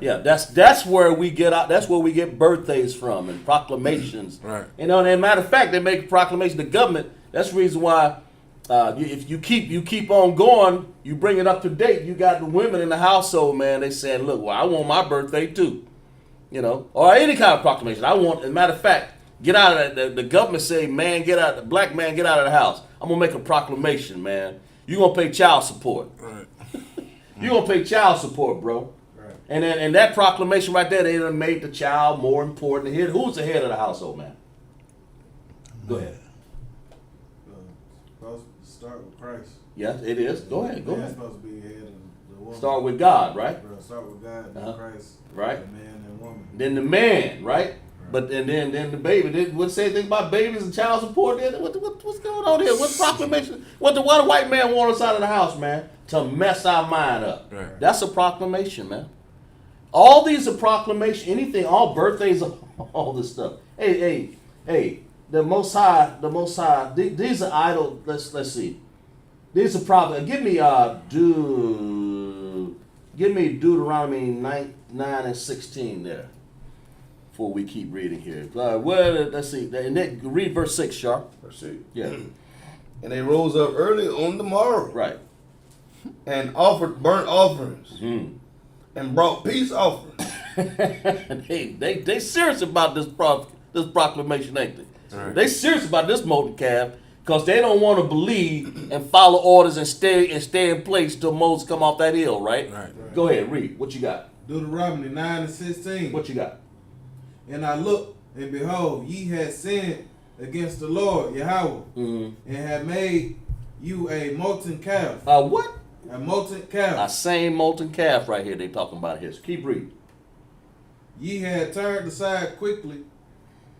Yeah, that's where we get out. That's where we get birthdays from and proclamations. Right. You know, and matter of fact, they make a proclamation to government. That's the reason why if you keep on going, you bring it up to date. You got the women in the household, man. They saying, look, well, I want my birthday too. You know, or any kind of proclamation. I want. As a matter of fact, get out of that. The government say, man, get out. The black man, get out of the house. I'm gonna make a proclamation, man. You gonna pay child support. Right. You gonna pay child support, bro. Right. And that proclamation right there, they done made the child more important. Who's the head of the household, man? Go ahead. Supposed to start with Christ. Yes, it is. Go ahead. Go Man's ahead. supposed to be ahead of the woman. Start with God, right? Bro, start with God, then Uh-huh. Christ, Right. the man and woman. Then the man, right? But and then the baby. What say anything about babies and child support? Then what's going on here? What proclamation? What the white man want us out of the house, man? To mess our mind up. Right. That's a proclamation, man. All these are proclamation. Anything, all birthdays, all this stuff. Hey. The Most High. These are idol. Let's see. These are probably. Give me Deuteronomy 9 and 16 there. Before we keep reading here. Let's see. And then read verse 6, Sharp. Verse 6. Yeah. And they rose up early on the morrow Right. and offered burnt offerings Mm. and brought peace offerings. they serious about this proclamation, ain't they? Right. They serious about this molten calf because they don't want to believe and follow orders and stay in place till Moses come off that hill, right? Right. Go ahead, read. What you got? Deuteronomy 9 and 16. What you got? And I looked, and behold, ye had sinned against the Lord, Yahweh, Mm-hmm. and had made you a molten calf. What? A molten A calf. same molten calf right here they talking about here. So keep reading. Ye had turned aside quickly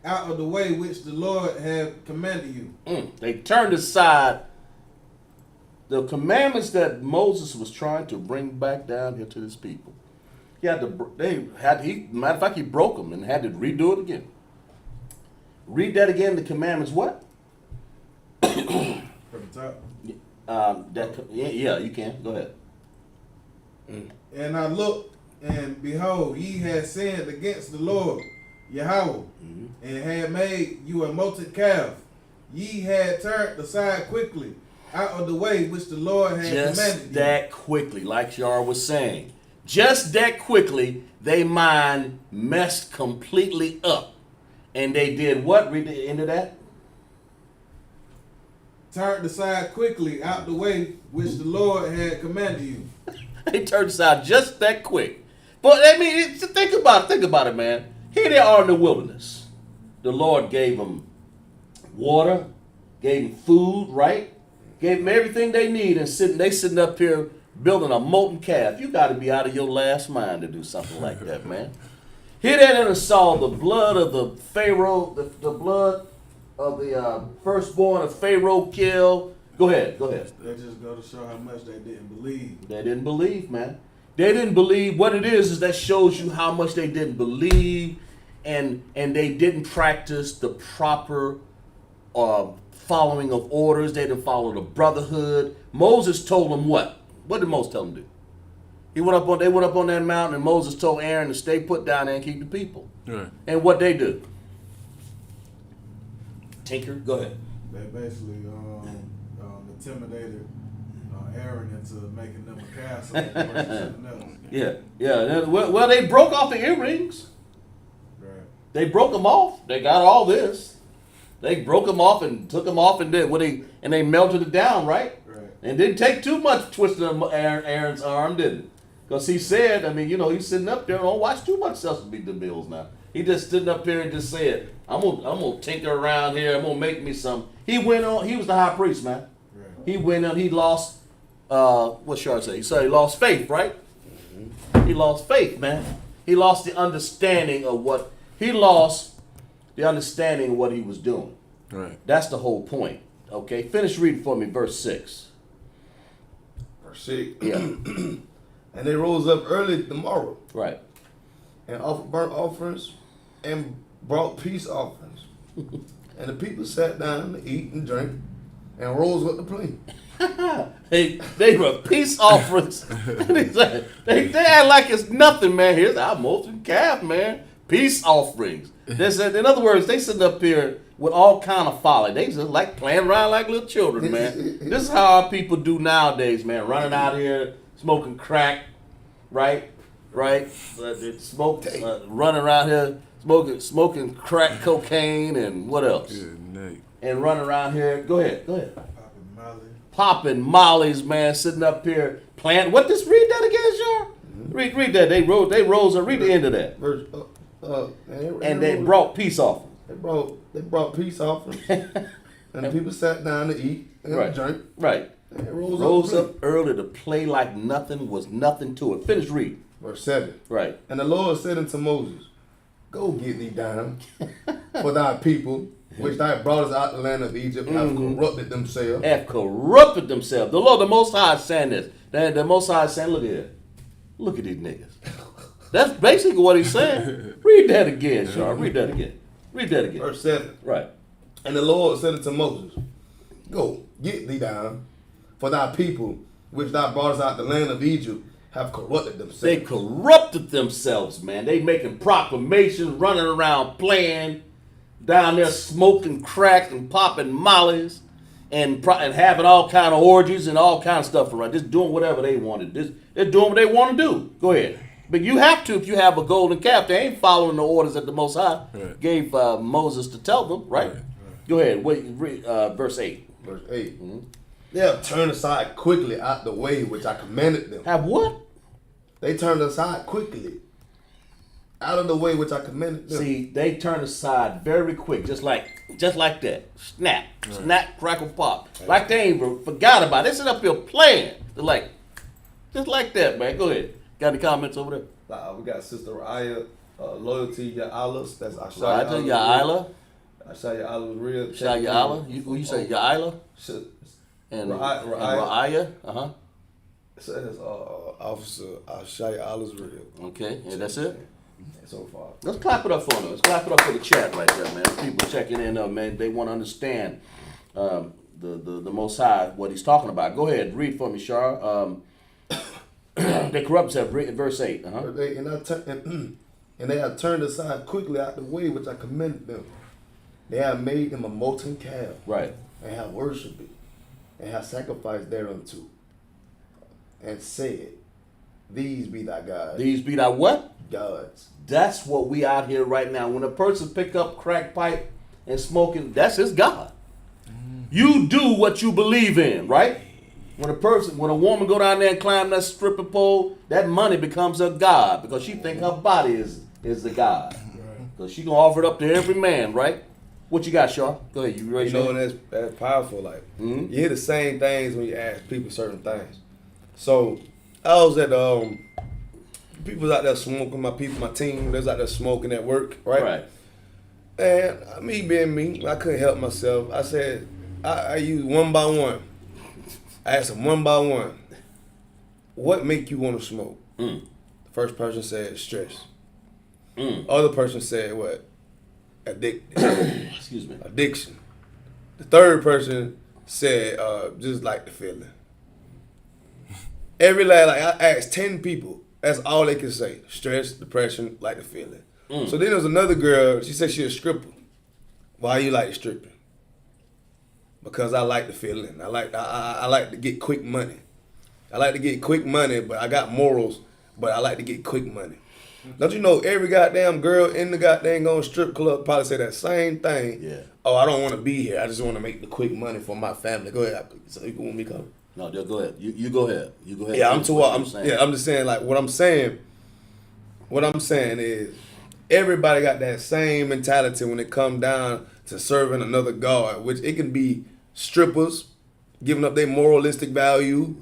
out of the way which the Lord had commanded you. They turned aside the commandments that Moses was trying to bring back down here to his people. Matter of fact, he broke them and had to redo it again. Read that again. The commandments, what? From the top. Yeah, you can. Go ahead. And I looked, and behold, ye had sinned against the Lord, Yahweh, and had made you a molten calf. Ye had turned aside quickly out of the way which the Lord had commanded Just you. that quickly, like Shar was saying. Just that quickly, they mind messed completely up. And they did what? Read the end of that. Turned aside quickly out the way which the Lord had commanded you. They turned aside just that quick. But I mean, think about it, man. Here they are in the wilderness. The Lord gave them water, gave them food, right? Gave them everything they need, and they sitting up here building a molten calf. You got to be out of your last mind to do something like that, man. Here they done saw the blood of the Pharaoh, the blood of the firstborn of Pharaoh killed. Go ahead. That just go to show how much they didn't believe. They didn't believe, man. They didn't believe. What it is that shows you how much they didn't believe, and they didn't practice the proper following of orders. They didn't follow the brotherhood. Moses told them what? What did Moses tell them to do? They went up on that mountain, and Moses told Aaron to stay put down there and keep the people. Right. And what they do? Tinker, go ahead. They basically intimidated Aaron into making them a calf so they could worship something else. Yeah. Well, they broke off the earrings. Right. They broke them off. They got all this. They broke them off and took them off and they melted it down, right? Right. And didn't take too much twisting Aaron's arm, did it? Because he said, he's sitting up there. Don't watch too much Sesame Bills now. He just stood up there and just said, I'm gonna tinker around here. I'm gonna make me some. He went on. He was the high priest, man. Right. He went on. He lost. What should I say? He said he lost faith, right? Mm-hmm. He lost faith, man. He lost the understanding of what he was doing. Right. That's the whole point. Okay, finish reading for me, verse 6. Verse 6. Yeah. And they rose up early the morrow Right. and offered burnt offerings and brought peace offerings. And the people sat down to eat and drink and rose up to play. They were peace offerings. they act like it's nothing, man. Here's our molten calf, man. Peace offerings. In other words, they sitting up here with all kind of folly. They just like playing around like little children, man. This is how our people do nowadays, man. Running out here, smoking crack, right? Running around here, smoking crack cocaine and what else? Good night. And running around here. Go ahead. Popping Molly. Popping mollies, man, sitting up here playing. Read that again, Sean? Mm-hmm. Read that. They rose and read the end of that. Verse, and they brought peace offerings. They brought peace offerings. And the people sat down to eat and drink. Right. And Rose up early to play like nothing was nothing to it. Finish reading. Verse 7. Right. And the Lord said unto Moses, Go get thee down, for thy people, which thou broughtest out the land of Egypt, have corrupted themselves. The Lord, the Most High, is saying this. The Most High is saying, look here. Look at these niggas. That's basically what he's saying. Read that again, Sean. Read that again. Verse 7. Right. And the Lord said unto Moses, Go, get thee down, for thy people, which thou broughtest out the land of Egypt, have corrupted themselves. They corrupted themselves, man. They making proclamations, running around playing, down there smoking crack and popping mollies, and having all kind of orgies and all kind of stuff around. Just doing whatever they wanted. They're doing what they want to do. Go ahead. But you have to if you have a golden calf. They ain't following the orders that the Most High gave Moses to tell them, right? Go ahead. Read verse 8. Verse 8. Mm-hmm. They have turned aside quickly out the way which I commanded them. Have what? They turned aside quickly out of the way which I commanded them. See, they turned aside very quick, just like that. Snap, crackle, pop. Like they ain't forgot about it. They sit up here playing. They're like, just like that, man. Go ahead. Got any comments over there? We got Sister Raya, Loyalty, Ya'Allah. That's Raya, Ya'Allah. Ya'Allah real. Ya'Allah. You say Ya'Allah? And Raya. Uh-huh. It says Officer Ya'Allah's real. Okay, and that's it? So far. Let's clap it up for them. Let's clap it up for the chat right there, man. People checking in, man. They want to understand the Most High, what he's talking about. Go ahead, read for me, Shar. They corrupt themselves, verse 8. Uh-huh. And they have turned aside quickly out the way which I commanded them. They have made them a molten calf. Right. And have worshipped it. And have sacrificed thereunto. And said, These be thy gods. These be thy what? Gods. That's what we out here right now. When a person pick up crack pipe and smoking, that's his God. You do what you believe in, right? When a woman go down there and climb that stripper pole, that money becomes her God because she think her body is the God. Because she gonna offer it up to every man, right? What you got, Shaw? Go ahead. You ready? And that's powerful. Like you hear the same things when you ask people certain things. So I was at people was out there smoking. My team, they was out there smoking at work, right? Right. And me being me, I couldn't help myself. I said, I use one by one. I asked them one by one, what make you want to smoke? The first person said stress. Other person said what? Excuse me. Addiction. The third person said, just like the feeling. Every last, like I asked 10 people, that's all they could say. Stress, depression, like the feeling. So then there was another girl, she said she a stripper. Why you like stripping? Because I like the feeling. I like to get quick money. I like to get quick money, but I got morals, but I like to get quick money. Don't you know every goddamn girl in the goddamn going strip club probably say that same thing? Yeah. Oh, I don't want to be here. I just want to make the quick money for my family. Go ahead. So you want me to come? No, just go ahead. You go ahead. You go ahead. Yeah, I'm just saying like what I'm saying is everybody got that same mentality when it come down to serving another God, which it can be strippers giving up their moralistic value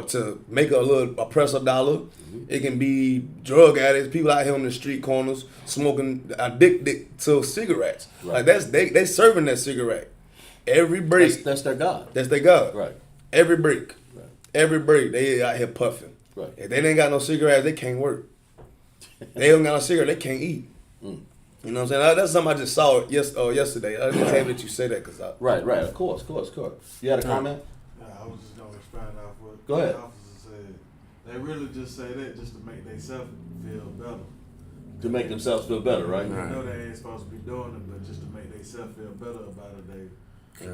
to make a little oppressor dollar. It can be drug addicts, people out here on the street corners smoking, addicted to cigarettes. Right. Like they serving that cigarette every break. That's their God. That's their God. Right. Every break. Right. Every break they out here puffing. Right. If they ain't got no cigarettes, they can't work. They don't got no cigarette, they can't eat. You know what I'm saying? That's something I just saw yesterday. I just hate that you say that because Right. Of course. You had a comment? Yeah, I was just gonna expand off what Go ahead. the officer said. They really just say that just to make themselves feel better. To make themselves feel better, right? They know they ain't supposed to be doing it, but just to make themselves feel better about it, they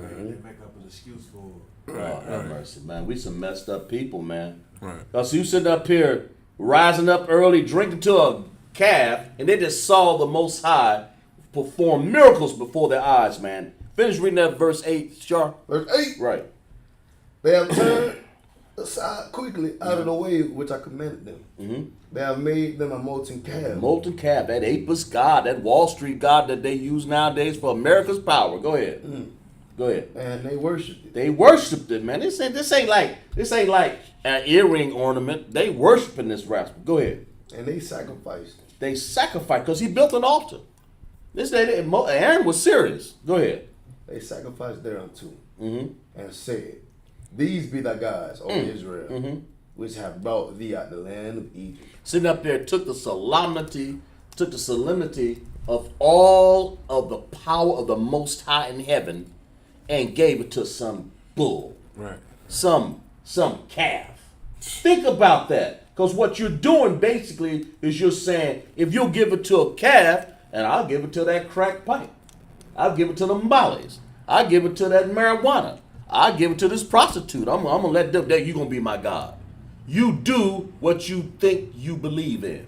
make up an excuse for it. Oh, have mercy, man. We some messed up people, man. Right. So you sitting up here, rising up early, drinking to a calf, and they just saw the Most High perform miracles before their eyes, man. Finish reading that verse 8, Char. Verse 8. Right. They have turned aside quickly out of the way which I commanded them. Mm-hmm. They have made them a molten calf. Molten calf, that apeless God, that Wall Street God that they use nowadays for America's power. Go ahead. Go ahead. And they worshipped it. They worshipped it, man. This ain't like an earring ornament. They worshiping this rascal. Go ahead. And they sacrificed it. They sacrificed because he built an altar. Aaron was serious. Go ahead. They sacrificed thereunto Mm-hmm. and said, These be thy gods, O Israel, which have brought thee out the land of Egypt. Sitting up there, took the solemnity of all of the power of the Most High in heaven and gave it to some bull. Right. Some calf. Think about that. Because what you're doing basically is you're saying, if you'll give it to a calf, and I'll give it to that crack pipe. I'll give it to them mollies. I'll give it to that marijuana. I'll give it to this prostitute. I'm going to let them, you're going to be my God. You do what you think you believe in.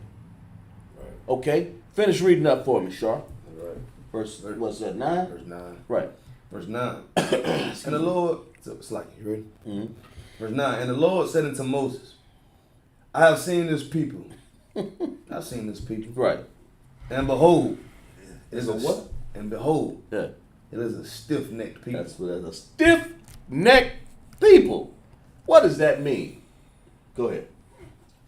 Right. Okay? Finish reading up for me, Shar. Right. Verse, what's that, 9? Verse 9. Right. Verse 9. And the Lord, it's like, you ready? Mm-hmm. Verse 9. And the Lord said unto Moses, I have seen this people. I've seen this people. Right. And behold, it is a what? And behold, Yeah. it is a stiff-necked people. That's a stiff-necked people. What does that mean? Go ahead.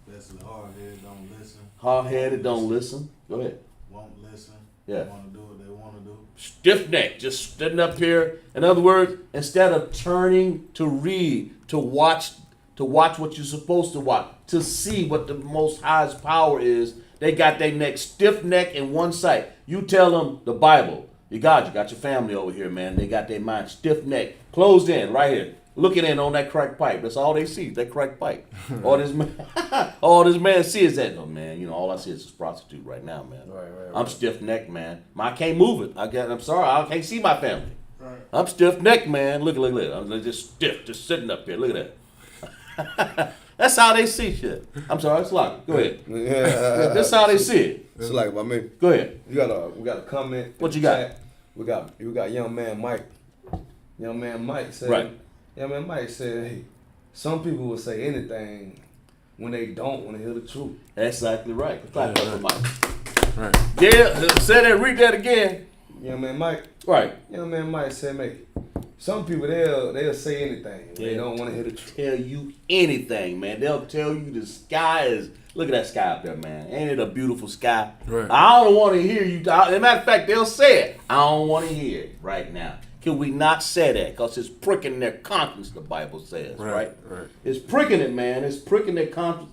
Basically, hard-headed, don't listen. Hard-headed, don't listen. Go ahead. Won't listen. Yeah. They want to do what they want to do. Stiff-necked, just sitting up here. In other words, instead of turning to read, to watch what you're supposed to watch, to see what the Most High's power is, they got their neck stiff neck in one sight. You tell them the Bible. You got your family over here, man. They got their mind stiff neck, closed in, right here, looking in on that crack pipe. That's all they see, that crack pipe. all this man sees that. No, man, you know, all I see is this prostitute right now, man. Right. I'm stiff necked, man. I can't move it. I'm sorry, I can't see my family. Right. I'm stiff necked, man. Look. I'm just stiff, just sitting up here. Look at that. That's how they see shit. I'm sorry, it's like, go ahead. Yeah. That's how they see it. It's like about me. Go ahead. We got a comment. What you got? We got young man Mike. Young man Mike said. Right. Young man Mike said, hey, some people will say anything when they don't want to hear the truth. That's exactly right. Clap up for Mike. Right. Yeah, say that, read that again. Young man Mike. Right. Young man Mike said, mate, some people they'll say anything when they don't want to hear the truth. Tell you anything, man. They'll tell you the sky is. Look at that sky up there, man. Ain't it a beautiful sky? Right. I don't want to hear you. As a matter of fact, they'll say it. I don't want to hear it right now. Can we not say that? Because it's pricking their conscience, the Bible says, right? Right. It's pricking it, man. It's pricking their conscience.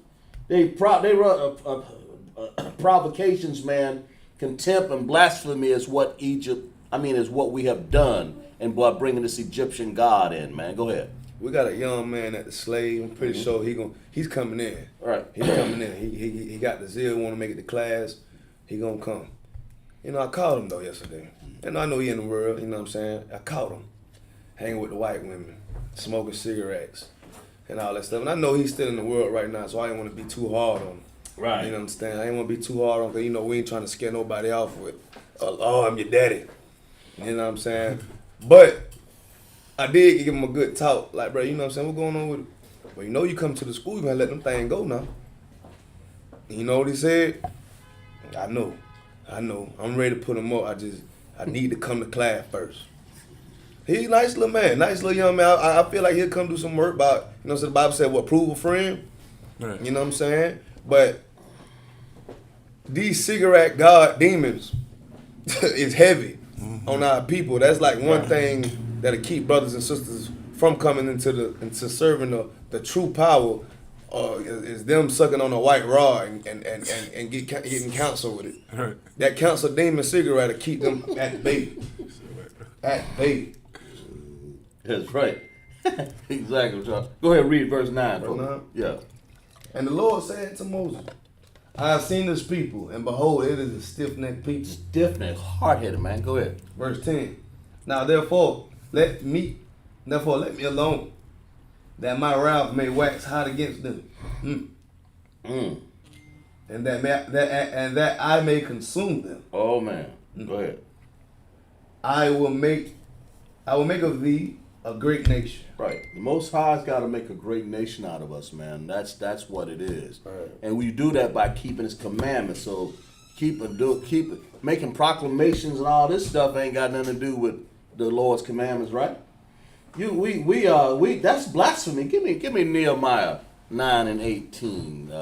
They run provocations, man. Contempt and blasphemy is what is what we have done and by bringing this Egyptian god in, man. Go ahead. We got a young man at the slave. I'm pretty sure he's coming in. All right. He's coming in. He got the zeal, want to make it to class. He gonna come. You know, I caught him though yesterday. And I know he in the world, you know what I'm saying? I caught him hanging with the white women, smoking cigarettes and all that stuff. And I know he's still in the world right now, so I didn't want to be too hard on him. Right. You know what I'm saying? I didn't want to be too hard on him because, you know, we ain't trying to scare nobody off with, oh, I'm your daddy. You know what I'm saying? But I did give him a good talk. Like, bro, you know what I'm saying? What's going on with it? Well, you know you come to the school, you gotta let them things go now. And you know what he said? I know. I'm ready to put him up. I need to come to class first. He's a nice little man, nice little young man. I feel like he'll come do some work about, you know, so the Bible said, prove a friend? Right. You know what I'm saying? But these cigarette god demons is heavy on our people. That's like one thing that'll keep brothers and sisters from coming into serving the true power. Is them sucking on a white rod and getting counsel with it. Right. That counsel demon cigarette will keep them at bay. At bay. That's right. Exactly, Charles. Go ahead and read verse 9. Verse 9? Yeah. And the Lord said to Moses, I have seen this people, and behold, it is a stiff-necked people. Stiff-necked, hard-headed, man. Go ahead. Verse 10. Now therefore let me alone, that my wrath may wax hot against them. And that I may consume them. Oh man. Go ahead. I will make of thee a great nation. Right. The Most High's got to make a great nation out of us, man. That's what it is. Right. And we do that by keeping His commandments. So keep it. Making proclamations and all this stuff ain't got nothing to do with the Lord's commandments, right? We that's blasphemy. Give me Nehemiah 9 and 18.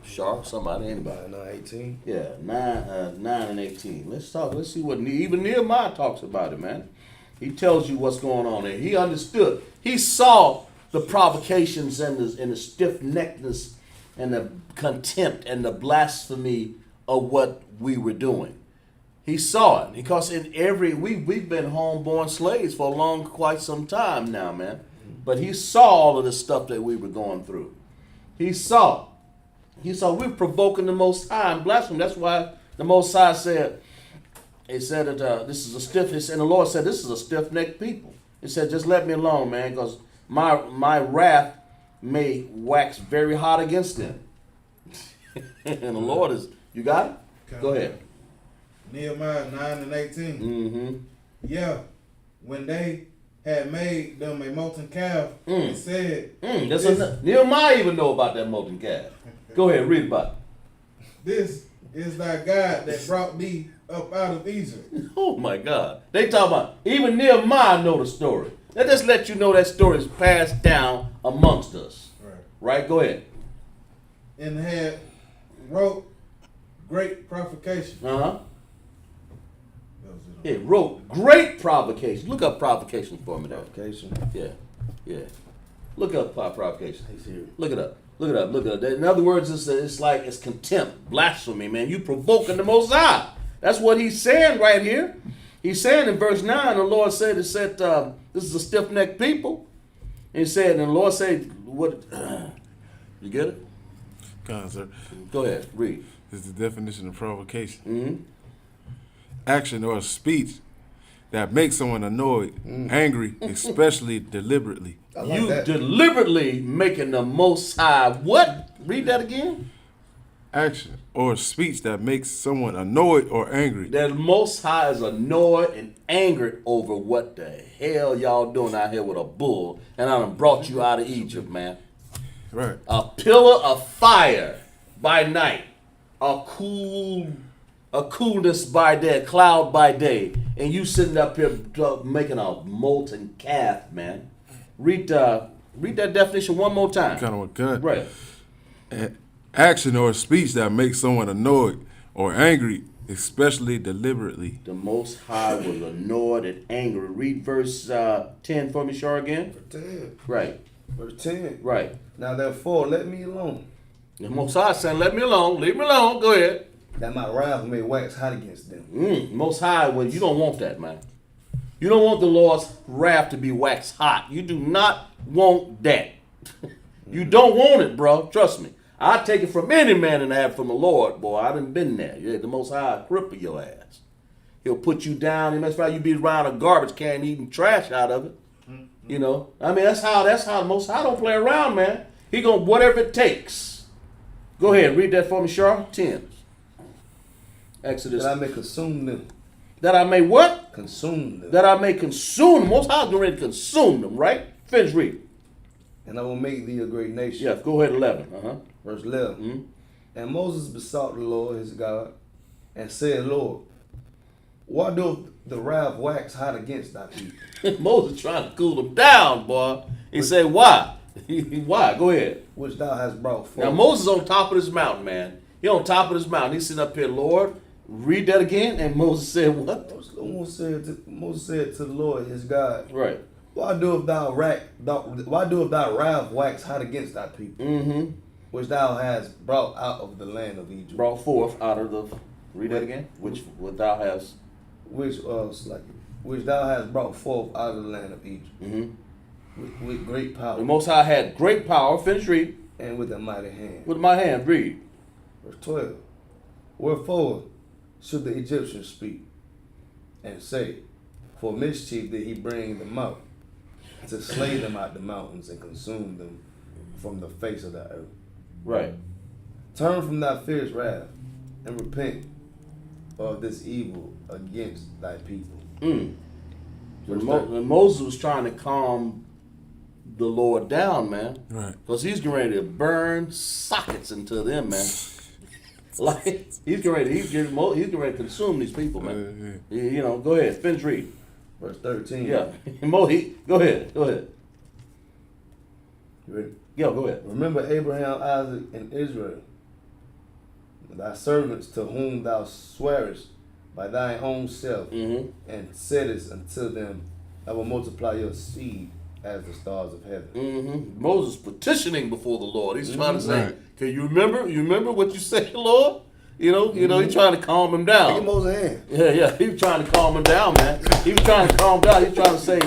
Sharp, somebody, anybody. 9:18. Yeah, 9 and 18. Let's see what even Nehemiah talks about it, man. He tells you what's going on there. He understood. He saw the provocations and the stiff-neckedness and the contempt and the blasphemy of what we were doing. He saw it because we've been homeborn slaves for quite some time now, man. But he saw all of the stuff that we were going through. He saw we're provoking the Most High and blasphemy. That's why the Most High said, it said that this is a stiff, and the Lord said, this is a stiff-necked people. He said, just let me alone, man, because my wrath may wax very hot against them. And the Lord is, you got it? Go ahead. Nehemiah 9 and 18. Mm-hmm. Yeah, when they had made them a molten calf, it said, Nehemiah even know about that molten calf. Go ahead, read about it. This is thy God that brought thee up out of Egypt. Oh my God. They talk about, even Nehemiah know the story. That just let you know that story is passed down amongst us. Right? Go ahead. And had wrote great provocation. Uh-huh. It wrote great provocation. Look up provocation for me there. Provocation. Yeah. Look up provocation. Look it up. In other words, it's like it's contempt, blasphemy, man. You provoking the Most High. That's what he's saying right here. He's saying in verse 9, the Lord said, this is a stiff-necked people. And the Lord said, what? You get it? Come on, sir. Go ahead, read. This is the definition of provocation. Mm-hmm. Action or speech that makes someone annoyed, angry, especially deliberately. You deliberately making the Most High what? Read that again. Action or speech that makes someone annoyed or angry. The Most High is annoyed and angered over what the hell y'all doing out here with a bull, and I done brought you out of Egypt, man. Right. A pillar of fire by night, a coolness by day, a cloud by day, and you sitting up here making a molten calf, man. Read that definition one more time. Kind of a cut. Right. Action or speech that makes someone annoyed or angry, especially deliberately. The Most High was annoyed and angry. Read verse 10 for me, Shar, again. Verse 10. Right. Verse 10. Right. Now therefore, let me alone. The Most High saying, let me alone. Leave me alone. Go ahead. That my wrath may wax hot against them. Most High, well, you don't want that, man. You don't want the Lord's wrath to be waxed hot. You do not want that. You don't want it, bro. Trust me. I take it from any man and have from the Lord, boy. I done been there. Yeah, the Most High cripple your ass. He'll put you down. And that's why you be around a garbage can eating trash out of it. You know, I mean, that's how the Most High don't play around, man. He gonna whatever it takes. Go ahead, read that for me, Char. 10. Exodus. That I may consume them. That I may what? Consume them. That I may consume them. Most High is ready to consume them, right? Finish reading. And I will make thee a great nation. Yeah, go ahead, 11. Verse 11. Mm-hmm. And Moses besought the Lord his God, and said, Lord, why doth the wrath wax hot against thy people? Moses trying to cool them down, boy. He said, why? Why? Go ahead. Which thou hast brought forth. Now, Moses on top of this mountain, man. He on top of this mountain. He's sitting up here, Lord, read that again. And Moses said, what? Moses said to the Lord his God, Right. why doth thy wrath wax hot against thy people, Mm-hmm. which thou hast brought out of the land of Egypt? Brought forth out of the, read that again. Which thou hast. Which thou hast brought forth out of the land of Egypt, with great power. The Most High had great power. Finish read. And with a mighty hand. With my hand, read. Verse 12. Wherefore should the Egyptians speak and say, for mischief did he bring them out, to slay them out the mountains and consume them from the face of the earth. Right. Turn from thy fierce wrath and repent of this evil against thy people. And Moses was trying to calm the Lord down, man. Right. Because he's getting ready to burn sockets into them, man. Like he's getting ready to consume these people, man. You know, go ahead, finish read. Verse 13. Yeah. Go ahead. You ready? Yeah, go ahead. Remember Abraham, Isaac, and Israel, thy servants to whom thou swearest by thine own self, and saidest unto them, I will multiply your seed as the stars of heaven. Moses petitioning before the Lord. He's trying to say, "Can you remember? You remember what you said, Lord?" You know. He's trying to calm him down. Give Moses a hand. Yeah. He was trying to calm him down, man. He was trying to calm him down. He was trying to say,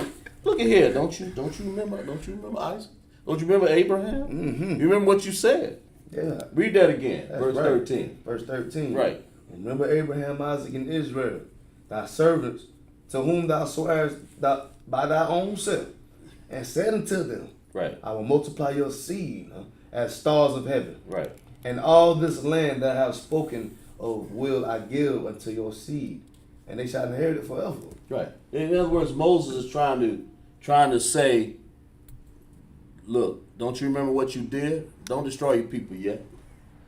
"Look at here. Don't you remember? Don't you remember Isaac? Don't you remember Abraham? You remember what you said?" Yeah. Read that again. That's Verse right. 13. Verse 13. Right. Remember Abraham, Isaac, and Israel, thy servants, to whom thou swearest by thy own self, and said unto them, Right. I will multiply your seed as stars of heaven. Right. And all this land that I have spoken of will I give unto your seed, and they shall inherit it forever. Right. In other words, Moses is trying to say, look, don't you remember what you did? Don't destroy your people yet.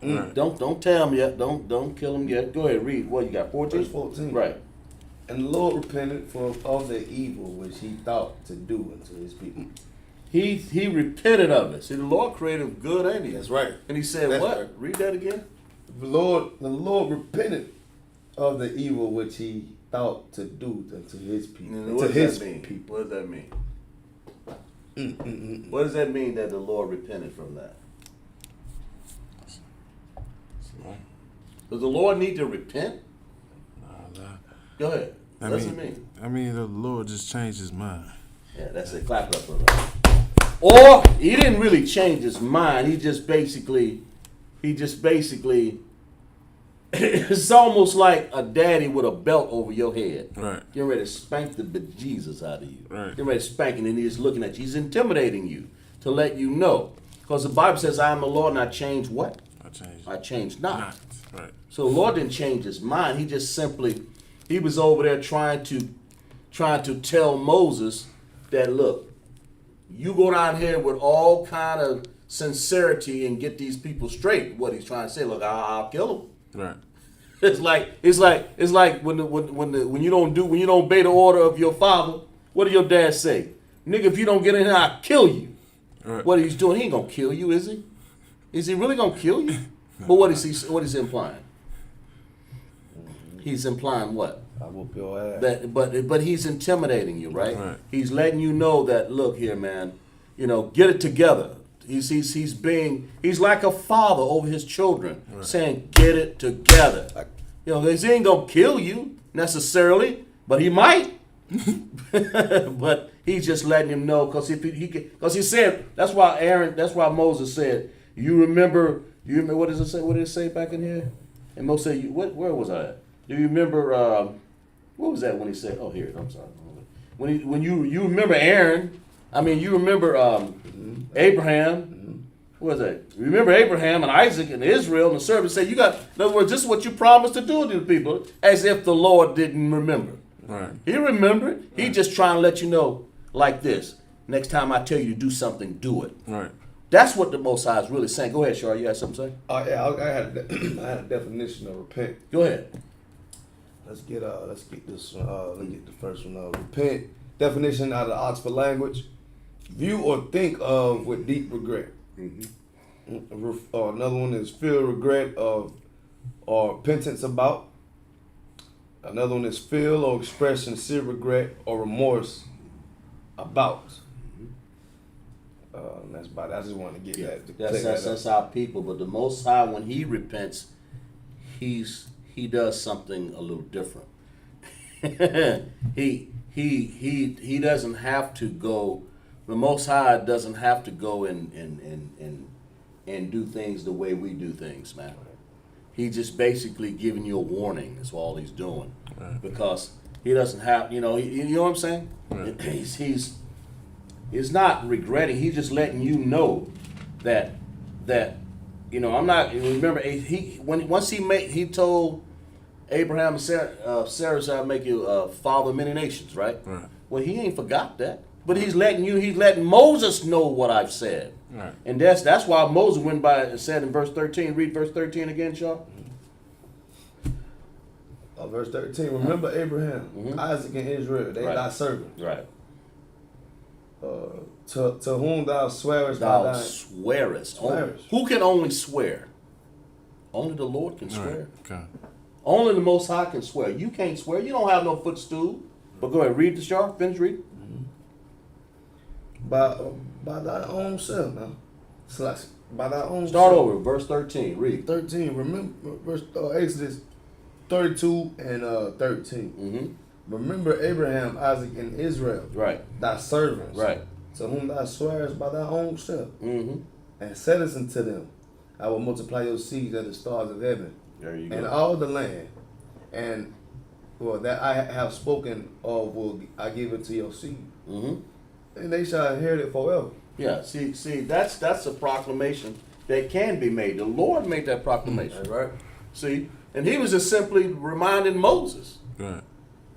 Don't tell them yet. Don't kill them yet. Go ahead, read. What you got? 14? Verse 14. Right. And the Lord repented of the evil which he thought to do unto his people. He repented of it. See, the Lord created good, ain't he? That's right. And he said, That's what? right. Read that again. The Lord repented of the evil which he thought to do unto his people. What does that mean? People. What does that mean? What does that mean that the Lord repented from that? Does the Lord need to repent? Nah. Go ahead. What does it mean? I mean, the Lord just changed his mind. Yeah, that's it. Clap it up for that. Or he didn't really change his mind. He just basically, it's almost like a daddy with a belt over your head. Right. Getting ready to spank the bejesus out of you. Right. Getting ready to spank, and then he's looking at you. He's intimidating you to let you know. Because the Bible says, I am the Lord and I change what? I changed not. Right. So the Lord didn't change his mind. He just simply, he was over there trying to tell Moses that, look, you go down here with all kind of sincerity and get these people straight. What he's trying to say, look, I'll kill them. Right. It's like when you don't obey the order of your father. What did your dad say? Nigga, if you don't get in here, I'll kill you. Right. What he's doing, he ain't gonna kill you, is he? Is he really gonna kill you? But what is he implying? He's implying what? I whoop your ass. That, but he's intimidating you, right? Right. He's letting you know that, look here, man, get it together. He's like a father over his children, saying, get it together. He ain't gonna kill you necessarily, but he might. But he's just letting him know because he said that's why Moses said, you remember what does it say? What did it say back in here? And Moses said, where was I at? Do you remember what was that when he said? Oh, here, I'm sorry. When you remember Aaron, you remember Abraham. What was that? Remember Abraham and Isaac and Israel and the servants say, in other words, this is what you promised to do to the people, as if the Lord didn't remember. Right. He remembered. Right. He's just trying to let you know like this. Next time I tell you to do something, do it. Right. That's what the Most High is really saying. Go ahead, Shar. You had something to say? Yeah, I had a definition of repent. Go ahead. Let's get this one. Let's get the first one. Repent. Definition out of the Oxford language: view or think of with deep regret. Mm-hmm. Another one is feel regret of or repentance about. Another one is feel or express sincere regret or remorse about. That's about. I just want to get that. That's our people. But the Most High, when He repents, He does something a little different. He doesn't have to go. The Most High doesn't have to go and do things the way we do things, man. He's just basically giving you a warning. That's all He's doing, right. Because He doesn't have, you know what I'm saying? Right. He's not regretting. He's just letting you know that I'm not. Remember, he told Abraham and Sarah, I'll make you a father of many nations, right? Right? Well, he ain't forgot that. But he's letting Moses know what I've said. Right. And that's why Moses went by and said in verse 13, read verse 13 again, Shaw. Verse 13, remember Abraham, Isaac, and Israel, they thy servants. Right. To whom thou swearest by thy... Swearest. Who can only swear? Only the Lord can swear. Okay. Only the Most High can swear. You can't swear. You don't have no footstool. But go ahead, read the Shaw. Finish reading. By thy own self, man. By thy own Start self. over, verse 13. Read. 13. Remember, verse Exodus 32 and 13. Mm-hmm. Remember Abraham, Isaac, and Israel, right? Thy servants, right? To whom thou swearest by thy own self, and saidest unto them, I will multiply your seeds as the stars of heaven, there you go. And all the land, and that I have spoken of will I give it to your seed, and they shall inherit it forever. Yeah, see, that's a proclamation that can be made. The Lord made that proclamation, right? See, and He was just simply reminding Moses. Right.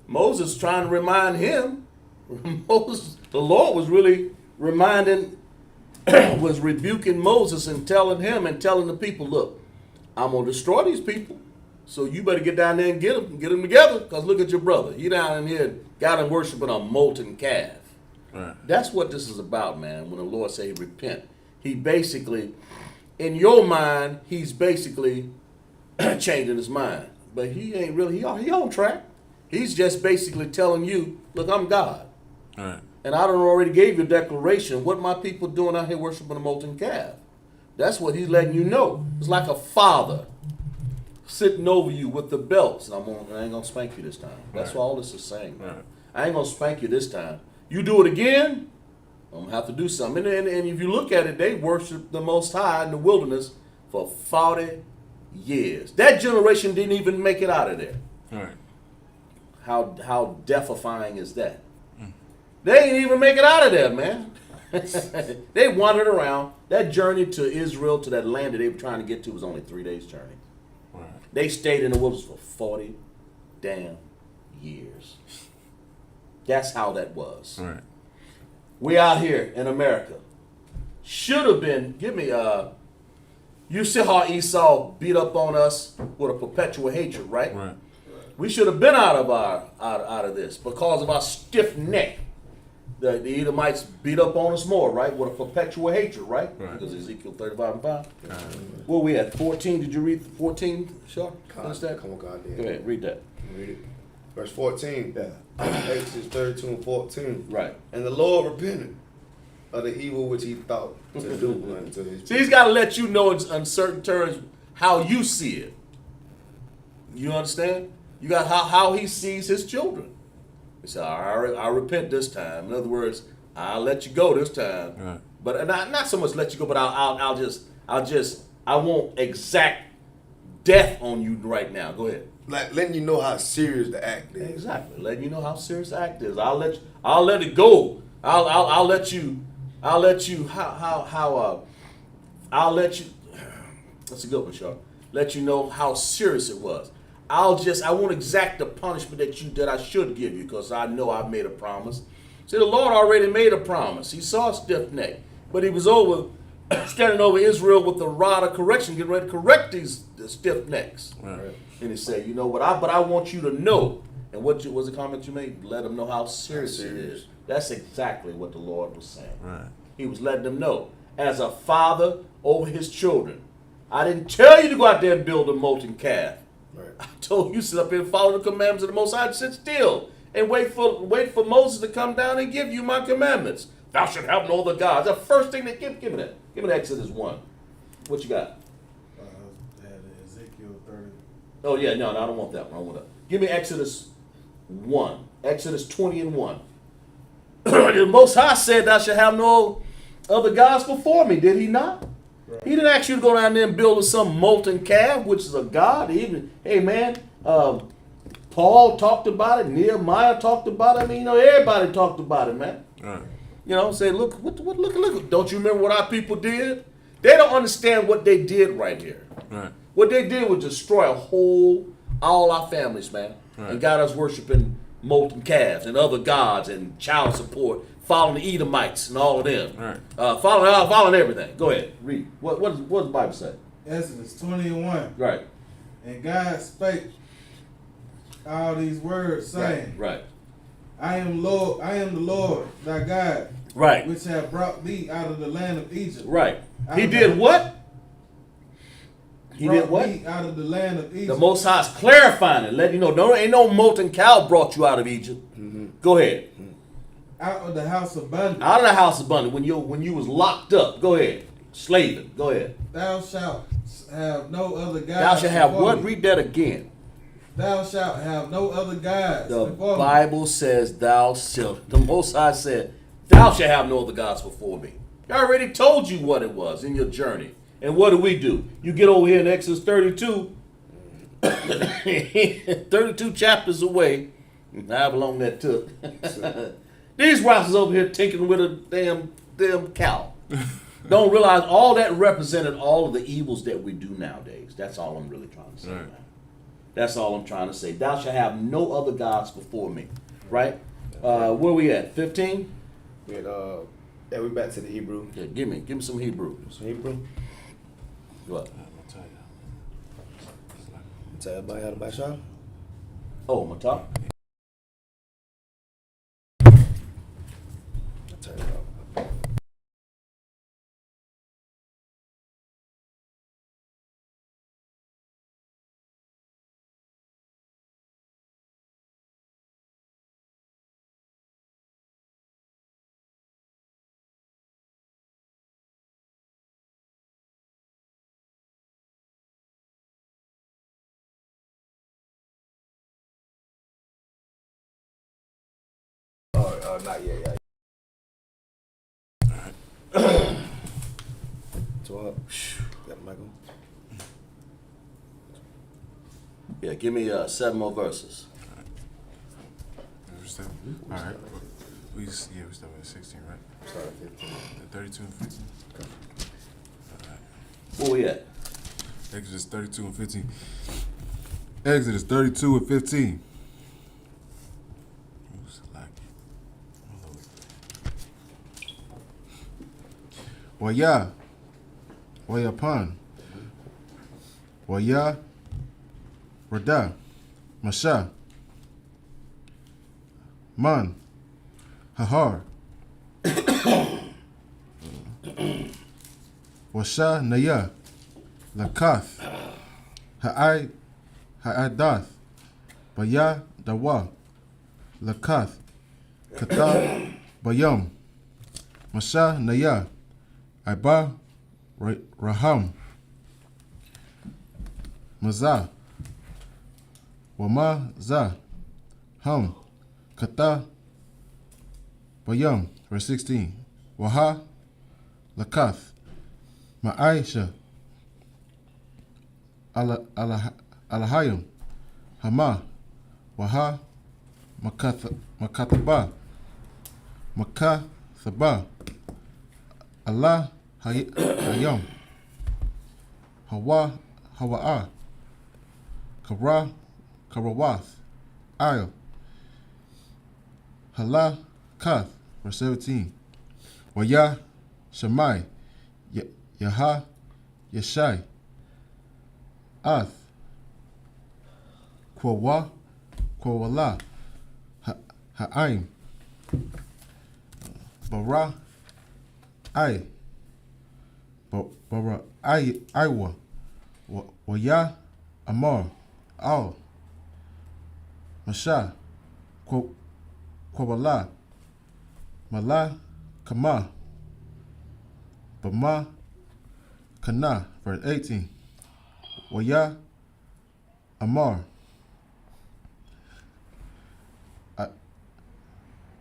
Moses trying to remind him. The Lord was really reminding, was rebuking Moses and telling the people, look, I'm going to destroy these people. So you better get down there and get them together, because look at your brother. He down in here got him worshiping a molten calf. Right. That's what this is about, man. When the Lord say repent, He basically, in your mind, He's basically changing His mind. But He ain't really, he on track. He's just basically telling you, look, I'm God. Right. And I done already gave you a declaration. What my people doing out here worshiping a molten calf? That's what He's letting you know. It's like a father sitting over you with the belts. And I ain't going to spank you this time. That's what all this is saying. Right. I ain't going to spank you this time. You do it again, I'm going to have to do something. And if you look at it, they worshiped the Most High in the wilderness for 40 years. That generation didn't even make it out of there. Right. How deafifying is that? They ain't even make it out of there, man. They wandered around. That journey to Israel, to that land that they were trying to get to, was only 3 days' journey. Right. They stayed in the wilderness for 40 damn years. That's how that was. Right. We out here in America. Should have been, you see how Esau beat up on us with a perpetual hatred, right? Right. We should have been out of this because of our stiff neck. The Edomites beat up on us more, right? With a perpetual hatred, right? Because Ezekiel 35:5. Well, we had 14. Did you read 14, Shaw? Come on, God. Go ahead, read that. Read it. Verse 14. Yeah. Exodus 32 and 14. Right. And the Lord repented of the evil which He thought to do unto His people. See, He's got to let you know in uncertain terms how you see it. You understand? You got how He sees His children. He said, I repent this time. In other words, I'll let you go this time. Right. But not so much let you go, but I won't exact death on you right now. Go ahead. Like letting you know how serious the act is. Exactly. Letting you know how serious the act is. I'll let it go. I'll let you that's a good one, Sean. Let you know how serious it was. I won't exact the punishment that I should give you, because I know I've made a promise. See, the Lord already made a promise. He saw a stiff neck, but he was standing over Israel with the rod of correction, getting ready to correct these stiff necks. Right. And he said, you know what? But I want you to know. And what was the comment you made? Let them know how serious it is. That's exactly what the Lord was saying. Right. He was letting them know, as a father over his children. I didn't tell you to go out there and build a molten calf. Right. I told you sit up here and follow the commandments of the Most High, sit still and wait for Moses to come down and give you my commandments. Thou shalt have no other gods. The first thing that give me that. Give me Exodus 1. What you got? Ezekiel 30. Oh yeah, no, I don't want that one. I want that. Give me Exodus 1. Exodus 20 and 1. The Most High said, thou shalt have no other gods before me. Did he not? Right. He didn't ask you to go down there and build some molten calf, which is a god. Even, hey man, Paul talked about it. Nehemiah talked about it. I mean, everybody talked about it, man. Right. Say, look, look. Don't you remember what our people did? They don't understand what they did right here. Right. What they did was destroy all our families, man, Right. and got us worshiping molten calves and other gods and child support, following the Edomites and all of them. Right. Following everything. Go ahead, read. What does the Bible say? Exodus 20 and 1. Right. And God spake all these words, saying, Right. I am the Lord thy God, Right. which have brought thee out of the land of Egypt. Right. I He did what? He did what? Thee out of the land of Egypt. The Most High is clarifying it, letting you know, no, ain't no molten cow brought you out of Egypt. Mm-hmm. Go ahead. Out of the house of bondage. Out of the house of bondage, when you was locked up. Go ahead. Slaving. Go ahead. Thou shalt have no other gods. Thou shalt have before what? me. Read that again. Thou shalt have no other gods The before Bible says thou shalt. The Most High said, thou shalt have no other gods before me. I already told you what it was in your journey. And what do? You get over here in Exodus 32, 32 chapters away, however long that took. These rascals over here tinkering with a damn cow. Don't realize all that represented all of the evils that we do nowadays. That's all I'm really trying to say, Right. man. That's all I'm trying to say. Thou shalt have no other gods before me. Right? Where we at? 15? Yeah, we back to the Hebrew. Yeah, give me some Hebrew. Some Hebrew. What? I'll tell you. Tell everybody how to buy shop. Oh, my top? Turn it off. Not yet. 12. Got the mic on. Yeah, give me 7 more verses. All right. We started at 16, right? Start at 15. 32 and 15. Where we at? Exodus 32 and 15. Exodus 32 and 15. Waya, Wayapan, Waya, Rada, Masha, Man, Hahar, Washa Naya, Lakath, Ha'adath, Baya Dawa, Lakath, Kata Bayam, Masha Naya, Iba Raham, Mazah, Wama Za, Ham, Kata Bayam, verse 16. Waha Lakath Ma'aisha Alahayim Hama Waha Makathaba Makathaba Allah Hayam Hawa'a Karawath Ayah Hala Kath, verse 17. Waya Shemai Yaha Yeshai Ath Kwawala Ha'aim Bara Bara Iwa Waya Amar Al Masha Kwawala Mala Kama Bama Kana, verse 18. Waya Amar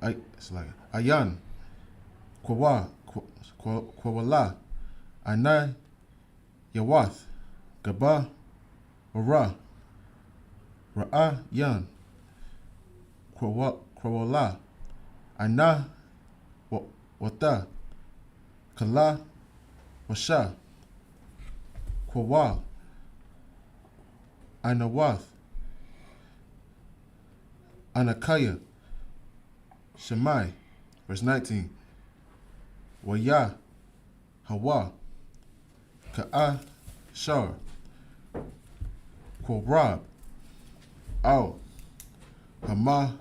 it's like Ayan Kwawala Anai Yawath Gaba Ra Ra'a Yan Kwawala Ana Wata Kala Washa Kwawal Anawath Anakaya Shemai, verse 19. Waya Hawa Ka'a Shar Kwab Al Hama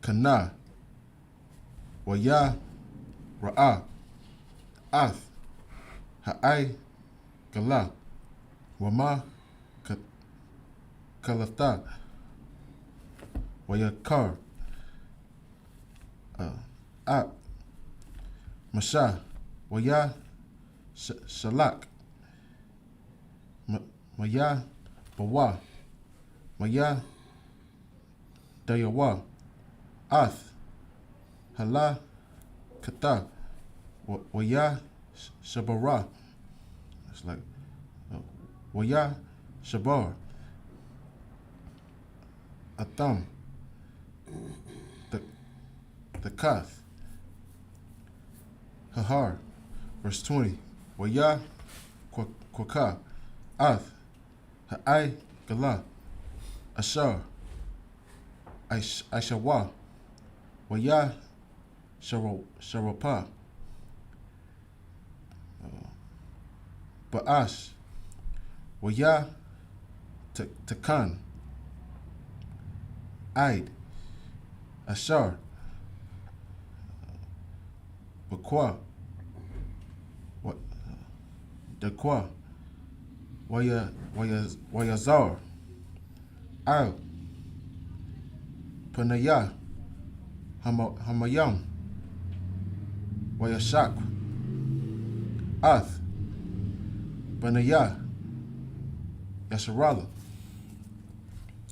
Kana Waya Ra'a Ath Ha'ai Gala Wama Kalata Wayakar Ap Masha Waya Shalak Maya Bawa Maya Dayawa Ath Hala Kata Waya Shabara. It's like Waya Shabar Atam the Kath Hahar, verse 20. Waya Kwaka Ath Ha'ai Gala Ashar Aishawa Waya Sharapa Ba'ash Waya Takan Aid Ashar Bakwa Dakwa Wayazar Al Panaya Hamayam Wayashak Ath Panaya Yasharala.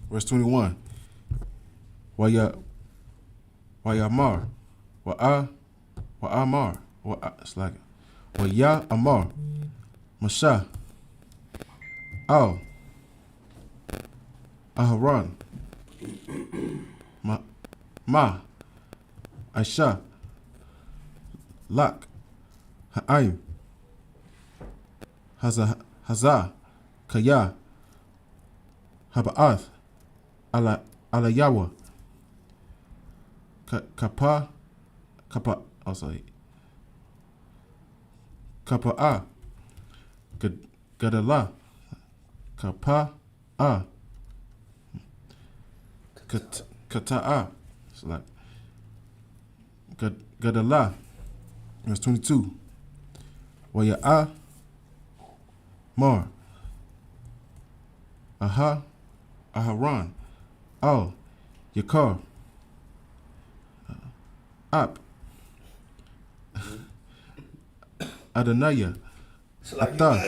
Verse 21. Wayamar Wa'amar it's like Waya Amar Masha Al Aharon Ma Aisha Lak Ha'aim Hazah Kaya Haba'ath Alayawa Kapa also Kapa'a Gadala Kapa'a Kata'a. It's like Gadala. Verse 22. Waya'a Mar Aharon Al Yakar Ap Adonaya Ata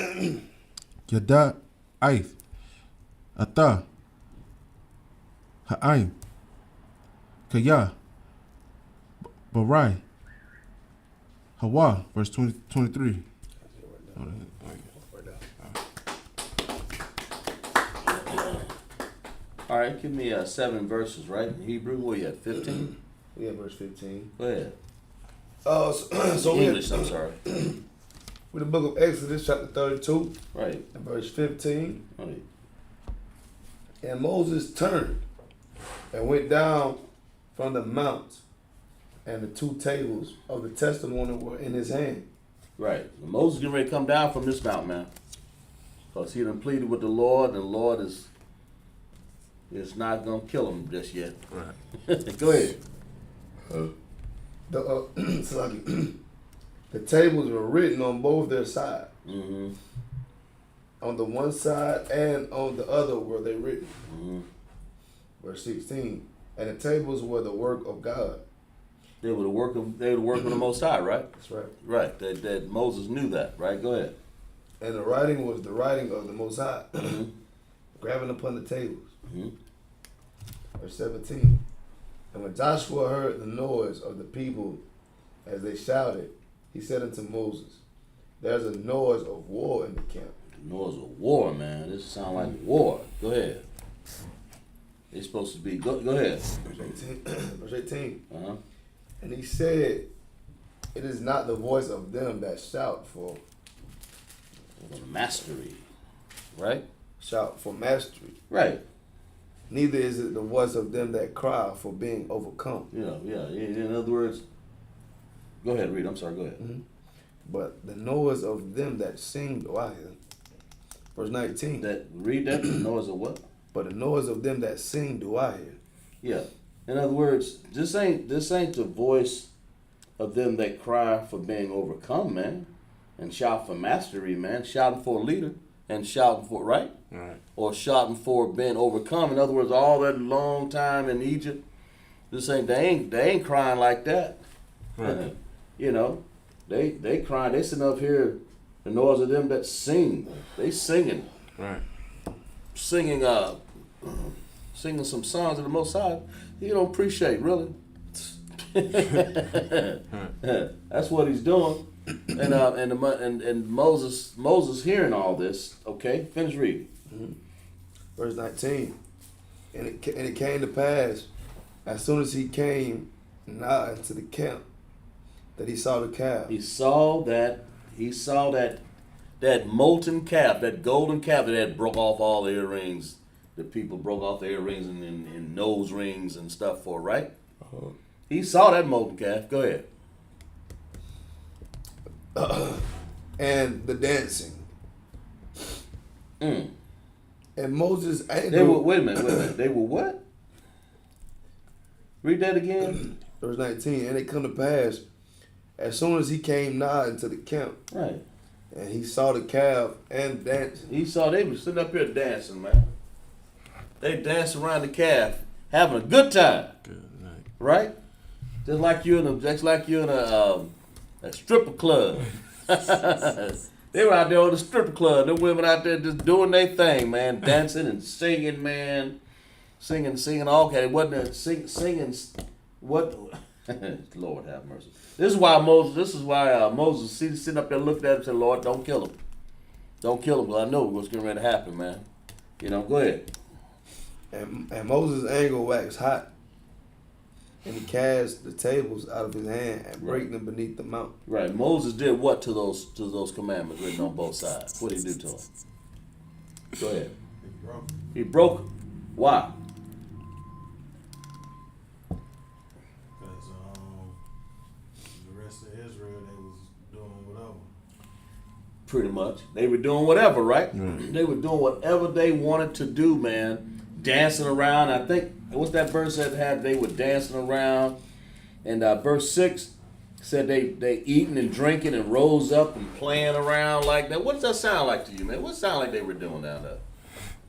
Yada Aif Ata Ha'aim Kaya. Barai. Hawa, verse 23. All right, give me 7 verses, right? In Hebrew, what you at, 15? Yeah, verse 15. Go ahead. So English, I'm sorry. with the book of Exodus, chapter 32, Right. and verse 15. Right. And Moses turned and went down from the mount, and the 2 tables of the testimony were in his hand. Right. Moses getting ready to come down from this mountain, man. Because he done pleaded with the Lord, and the Lord is not going to kill him just yet. Right. Go ahead. The tables were written on both their sides. Mm-hmm. On the one side and on the other were they written. Mm-hmm. Verse 16. And the tables were the work of God. They were the work of the Most High, right? That's right. Right. That Moses knew that, right? Go ahead. And the writing was the writing of the Most High, Mm-hmm. graven upon the tables. Mm-hmm. Verse 17. And when Joshua heard the noise of the people as they shouted, he said unto Moses, there's a noise of war in the camp. The noise of war, man. This sounds like war. Go ahead. It's supposed to be. Go ahead. Verse 18. Uh-huh. And he said, it is not the voice of them that shout for Mastery. Right? mastery. Right. Neither is it the voice of them that cry for being overcome. Yeah. In other words, go ahead, read. I'm sorry, go ahead. Mm-hmm. But the noise of them that sing do I hear. Verse 19. Read that. The noise of what? But the noise of them that sing do I hear. Yeah. In other words, this ain't the voice of them that cry for being overcome, man, and shout for mastery, man, shouting for a leader and shouting for right, or shouting for being overcome. In other words, all that long time in Egypt, they ain't crying like that. Right. You know, they crying. They sitting up here. The noise of them that sing. They singing. Right. Singing some songs of the Most High. You don't appreciate, really. That's what he's doing. And Moses hearing all this. Okay, finish reading. Mm-hmm. Verse 19. And it came to pass, as soon as he came nigh to the camp, that he saw the calf. He saw that molten calf, that golden calf that had broke off all the earrings. The people broke off the earrings and nose rings and stuff for, right? Uh-huh. He saw that molten calf. Go ahead. And the dancing. Mm. And Moses They were, wait a minute. They were what? Read that again. Verse 19. And it come to pass, as soon as he came nigh into the camp, Right. and he saw the calf and dancing. He saw they were sitting up here dancing, man. They danced around the calf, having a good time. Good night. Right? Just like you're in a stripper club. They were out there on the stripper club. The women out there just doing their thing, man, dancing and singing, man, singing all okay. Wasn't it singing? What? Lord have mercy. This is why Moses sitting up there looking at him and said, Lord, don't kill him. Don't kill him, because I know what's getting ready to happen, man. You know, go ahead. And Moses' anger waxed hot, and he cast the tables out of his hand and brake them beneath the mount. Right. Moses did what to those commandments written on both sides? What did he do to them? Go ahead. He broke them. Why? Because the rest of Israel, they was doing whatever. Pretty much. They were doing whatever, right? They were doing whatever they wanted to do, man. Dancing around. I think, what's that verse that had? They were dancing around. And verse 6 said they eating and drinking and rose up and playing around like that. What does that sound like to you, man? What sound like they were doing down there?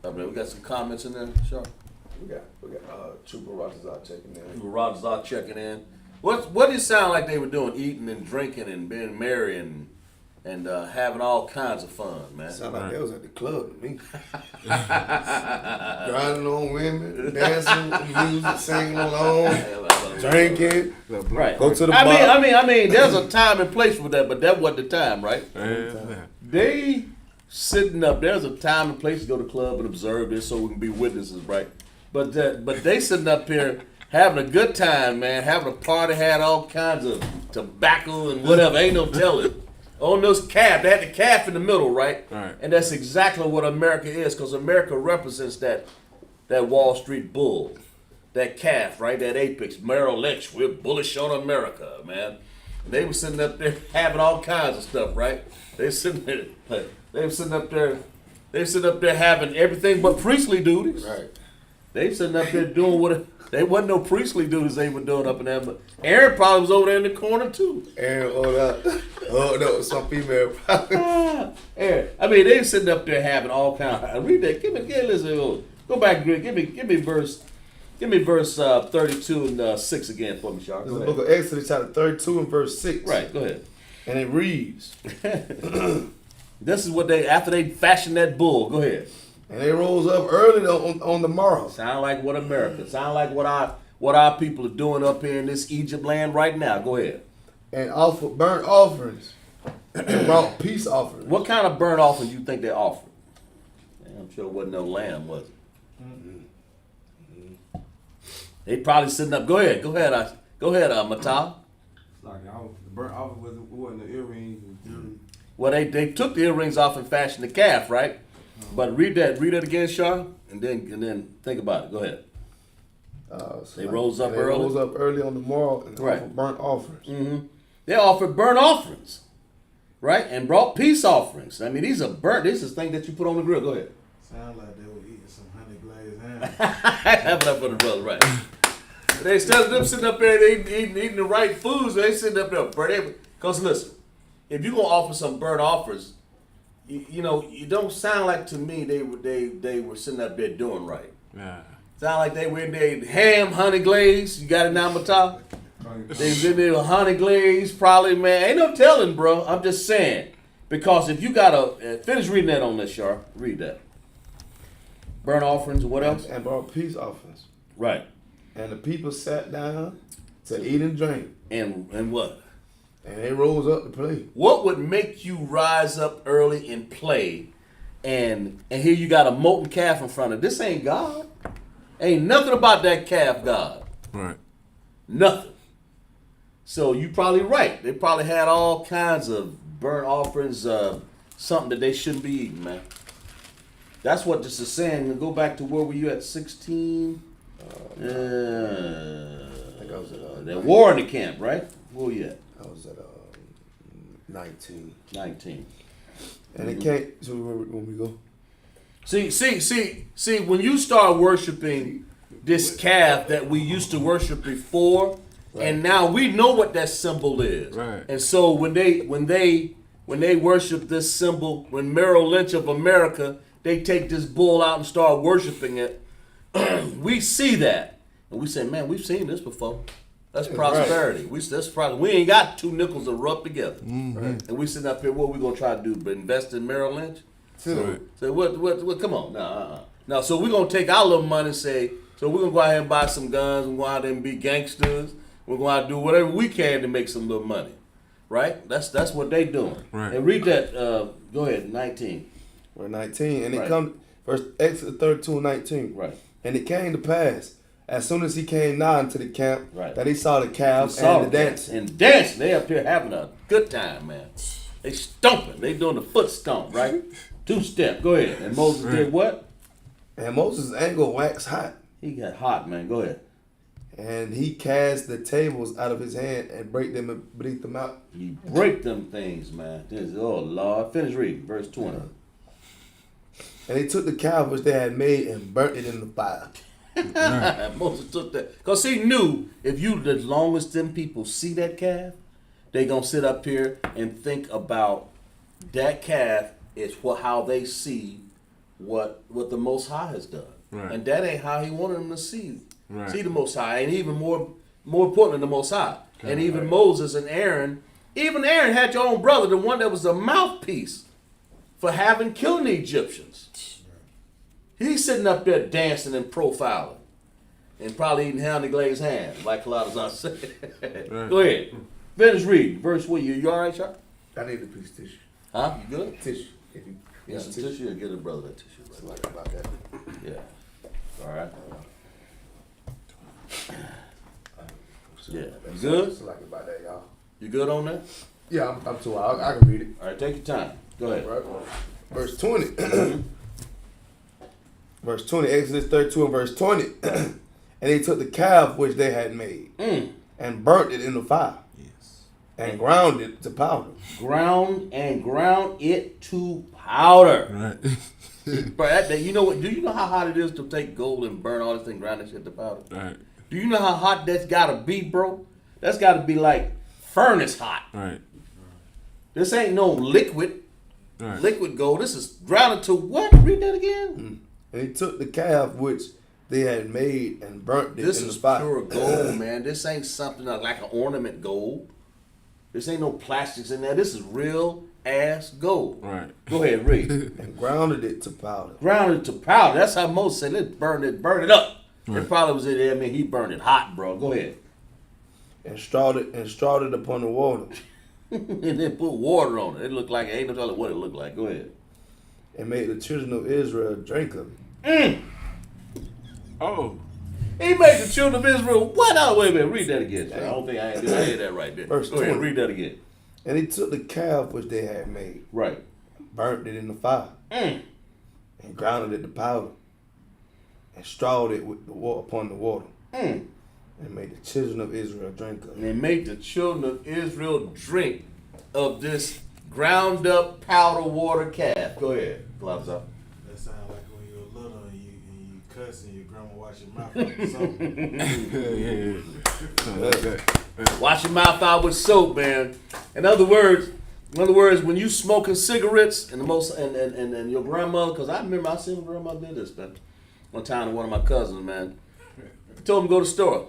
I mean, we got some comments in there, sure. We got Trooper Rogers checking in. Trooper Rogers checking in. What did it sound like they were doing? Eating and drinking and being merry and having all kinds of fun, man. Sound like they was at the club to me. Grinding on women, dancing, music, singing along. drinking. Right. Go to the I bar. mean, there's a time and place for that, but that wasn't the time, right? They sitting up. There's a time and place to go to the club and observe this, so we can be witnesses, right? But they sitting up here having a good time, man. Having a party, had all kinds of tobacco and whatever. Ain't no telling. On those calf, they had the calf in the middle, right? Right. And that's exactly what America is, because America represents that Wall Street bull, that calf, right? That apex, Merrill Lynch. We're bullish on America, man. And they were sitting up there having all kinds of stuff, right? They were sitting up there having everything but priestly duties. Right. They sitting up there doing what they wasn't no priestly duties they were doing up in there, but Aaron probably was over there in the corner too. Aaron, oh no, some female. Aaron, I mean, they sitting up there having all kinds. Read that. Listen. Go back, Greg. Give me verse 32 and 6 again for me, Shark. This is the book of Exodus, chapter 32 and verse 6. Right. Go ahead. And it reads, This is what after they fashioned that bull. Go ahead. and they rose up early on the morrow. Sound like what America. Sound like what our people are doing up here in this Egypt land right now. Go ahead. And offered burnt offerings and brought peace offerings. What kind of burnt offering do you think they offered? I'm sure it wasn't no lamb, was it? They probably sitting up. Go ahead, Matal. Like the burnt offering wasn't the earrings. Well, they took the earrings off and fashioned the calf, right? But read that again, Shaw, and then think about it. Go ahead. They rose up early. They rose up early on the morrow and offered burnt offerings. Mm-hmm. They offered burnt offerings, right, and brought peace offerings. I mean, these are burnt. This is thing that you put on the grill. Go ahead. Sound like they were eating some honey glazed ham. Have it up for the brother, right? They instead of them sitting up there eating the right foods, they sitting up there burning. Because listen, if you're gonna offer some burnt offers, you don't sound like to me they were sitting up there doing right. Yeah. Sound like they were in there ham, honey glaze. You got it now, Matal? They was in there with honey glaze, probably, man. Ain't no telling, bro. I'm just saying. Because if you gotta finish reading that on this, Shar. Read that. Burnt offerings, what else? And brought peace offerings. Right. And the people sat down to eat and drink. And what? And they rose up to play. What would make you rise up early and play, and here you got a molten calf in front of this? Ain't God. Ain't nothing about that calf God. Right. Nothing. So you probably right. They probably had all kinds of burnt offerings, something that they shouldn't be eating, man. That's what this is saying. Go back to where were you at 16? I think I was at That war in the camp, right? Where were you at? I was at 19. 19. And it came. So when we go. See, when you start worshiping this calf that we used to worship before, and now we know what that symbol is. Right. And so when they worship this symbol, when Merrill Lynch of America, they take this bull out and start worshiping it, we see that. And we say, man, we've seen this before. That's prosperity. Right. We ain't got two nickels to rub together. Mm-hmm. Right. And we sitting up here, what we gonna try to do? But invest in Merrill Lynch? Right. So what come on. No, so we're gonna take our little money and say, so we're gonna go out here and buy some guns and go out there and be gangsters. We're going to do whatever we can to make some little money, right? That's what they doing. Right. And read that. Go ahead, 19. We're 19, and Right. it come first Exodus 32 and 19. Right. And it came to pass, as soon as he came nigh unto the camp, Right. that he saw the calf Saw and the dancing. And dancing. They up here having a good time, man. They stomping. They doing the foot stomp, right? 2-step. Go ahead. And Moses did what? And Moses' anger waxed hot, He got hot, man. Go ahead. and he cast the tables out of his hand and break them and beat them out. You break them things, man. Oh, Lord. Finish reading. Verse 20. And they took the calf which they had made and burnt it in the fire. Moses took that. Because he knew as long as them people see that calf, they going to sit up here and think about that calf is how they see what the Most High has done. Right. And that ain't how he wanted them to see Right. the Most High. And even more importantly, the Most High. And even Moses and Aaron, even Aaron had your own brother, the one that was the mouthpiece for having killing the Egyptians. He's sitting up there dancing and profiling. and probably eating honey glazed ham, like Colossians said. Right. Go ahead. Finish reading. Verse what? You all right, Sharp? I need a piece of tissue. Huh? You good? Tissue. If you Yeah, some tissue. Get a brother that tissue. It's like about that. Yeah. All right. Yeah. You It's good? like about that, y'all. You good on that? Yeah, I'm too wild. I can read it. All right, take your time. Go ahead. Right. Verse 20. Verse 20, Exodus 32 and verse 20. And they took the calf which they had made and burnt it in the fire. Yes. And ground it to powder. Ground it to powder. Right. But you know what? Do you know how hot it is to take gold and burn all this thing, ground that shit to powder? Right. Do you know how hot that's gotta be, bro? That's gotta be like furnace hot. Right. This ain't no liquid. Right. Liquid gold. This is grounded to what? Read that again. And he took the calf which they had made and burnt it This in the is fire. pure gold, man. This ain't something like an ornament gold. This ain't no plastics in there. This is real ass gold. Right. Go ahead, read. And grounded it to powder. Grounded to powder. That's how Moses said, let's burn it up. Right. It probably was in there. I mean, he burned it hot, bro. Go ahead. And strawed it upon the water. And then put water on it. It looked like, ain't no telling what it looked like. Go ahead. And made the children of Israel drink of it. Oh. He made the children of Israel. What? Oh, wait a minute. Read that again. I don't think I had that right there. Verse Go ahead. 20. Read that again. And he took the calf which they had made, Right. burnt it in the fire, and grounded it to powder, and strawed it with the water upon the water, and made the children of Israel drink of And it. they made the children of Israel drink of this ground up powder water calf. Go ahead. Gloves up. That sound like when you were little and you cuss and your grandma wash your mouth out with soap. Yeah. Wash your mouth out with soap, man. In other words, when you smoking cigarettes and and your grandmother, because I remember I seen my grandmother did this, man. One time to one of my cousins, man. I told him to go to the store.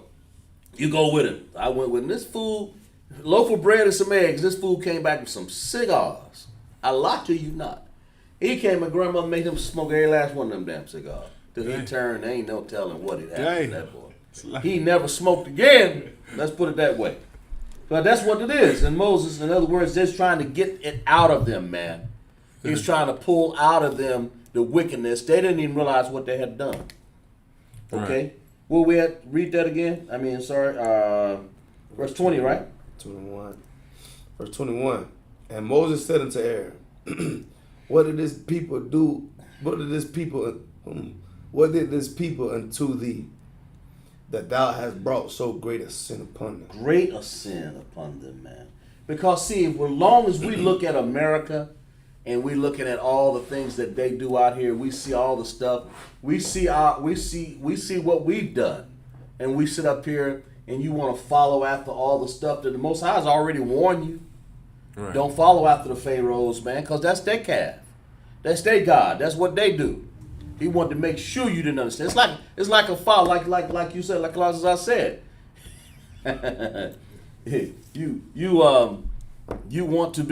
You go with him. I went with him. This fool, loaf of bread and some eggs. This fool came back with some cigars. I lie to you not. He came, my grandmother made him smoke every last one of them damn cigars. Till he turned, there ain't no telling what it happened to that boy. He never smoked again. Let's put it that way. But that's what it is. And Moses, in other words, just trying to get it out of them, man. He's trying to pull out of them the wickedness. They didn't even realize what they had done. Okay? Right. Well, we had read that again. I mean, sorry. Verse 20, right? 21. Verse 21. And Moses said unto Aaron, What did this people do? What did this people unto thee, that thou hast brought so great a sin upon them? Great a sin upon them, man. Because see, as long as we look at America and we looking at all the things that they do out here, we see all the stuff. We see what we've done, and we sit up here and you want to follow after all the stuff that the Most High has already warned you. Right. Don't follow after the pharaohs, man, because that's their calf. That's their God. That's what they do. He wanted to make sure you didn't understand. It's like a father, like you said, like as I said. You want to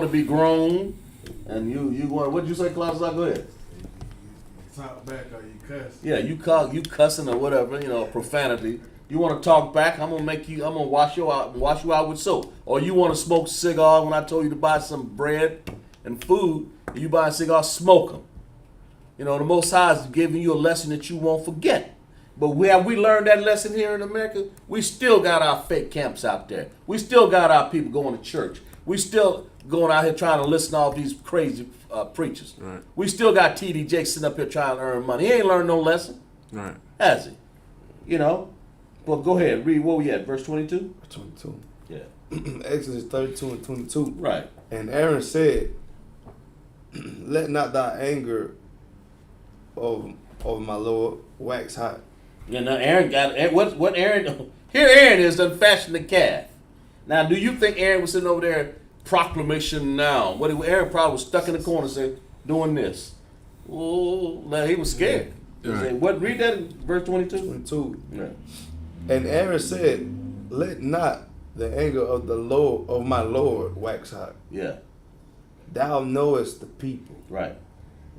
be grown, and you want. What did you say, Claus? Go ahead. You talk back or you cuss. Yeah, you cussing or whatever, profanity. You want to talk back? I'm gonna wash you out with soap. Or you want to smoke cigar when I told you to buy some bread and food, and you buy a cigar, smoke them. The Most High is giving you a lesson that you won't forget. But have we learned that lesson here in America? We still got our fake camps out there. We still got our people going to church. We still going out here trying to listen to all these crazy preachers. Right. We still got TD Jakes sitting up here trying to earn money. He ain't learned no lesson, Right. has he? But go ahead, read where we at, verse 22? 22. Yeah. Exodus 32 and 22. Right. And Aaron said, Let not thy anger of my Lord wax hot. Now Aaron got what Aaron here. Aaron is done fashioned the calf. Now, do you think Aaron was sitting over there proclamation now? Aaron probably was stuck in the corner saying, doing this. Oh, now he was scared. Yeah. He said, what? Read that in verse 22. 22. Yeah. And Aaron said, Let not the anger of my Lord wax hot. Yeah. Thou knowest the people, Right.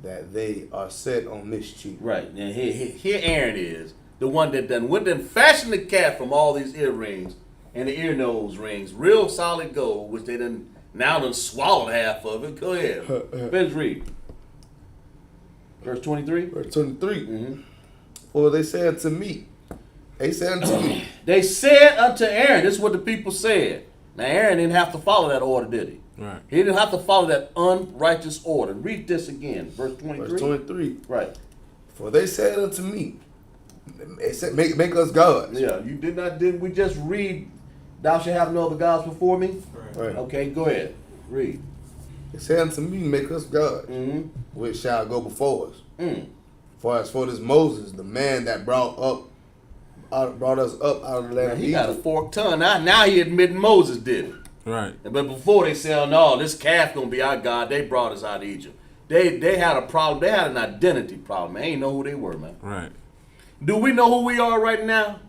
that they are set on mischief. Right. Now here Aaron is the one that done went and fashioned the calf from all these earrings and the ear nose rings, real solid gold, which they done swallowed half of it. Go ahead. Finish read. Verse 23. Verse 23. Mm-hmm. For they said unto me, they said unto me, They said unto Aaron, this is what the people said. Now Aaron didn't have to follow that order, did he? Right. He didn't have to follow that unrighteous order. Read this again, verse 23. verse 23. Right. For they said unto me, they said, make us gods. Yeah, you didn't we just read, thou shalt have no other gods before me? Right. Okay, go ahead. Read. They said unto me, make us gods, Mm-hmm. which shall go before us. Mm. For as for this Moses, the man that brought us up out of the land Now, of he got a Egypt. forked tongue. Now he admitting Moses did it. Right. But before they said, oh, no, this calf gonna be our God, they brought us out of Egypt. They had a problem. They had an identity problem. They ain't know who they were, man. Right. Do we know who we are right now?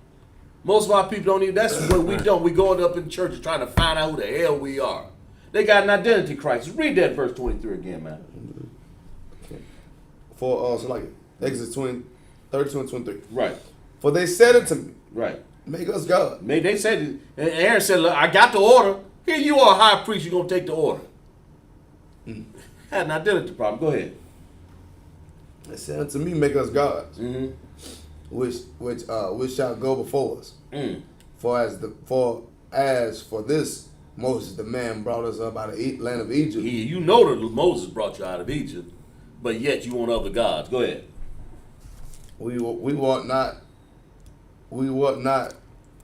Most of our people don't even. That's what we don't. We going up in churches trying to find out who the hell we are. They got an identity crisis. Read that verse 23 again, man. For so like Exodus 32 and 23. Right. For they said unto me, Right. make us gods. They said, and Aaron said, look, I got the order. Here you are, high priest. You're going to take the order. Had an identity problem. Go ahead. They said unto me, make us gods, Mm-hmm. which shall go before us. Mm. For as for this Moses, the man brought us up out of the land of Egypt. You know that Moses brought you out of Egypt, but yet you want other gods. Go ahead. We want not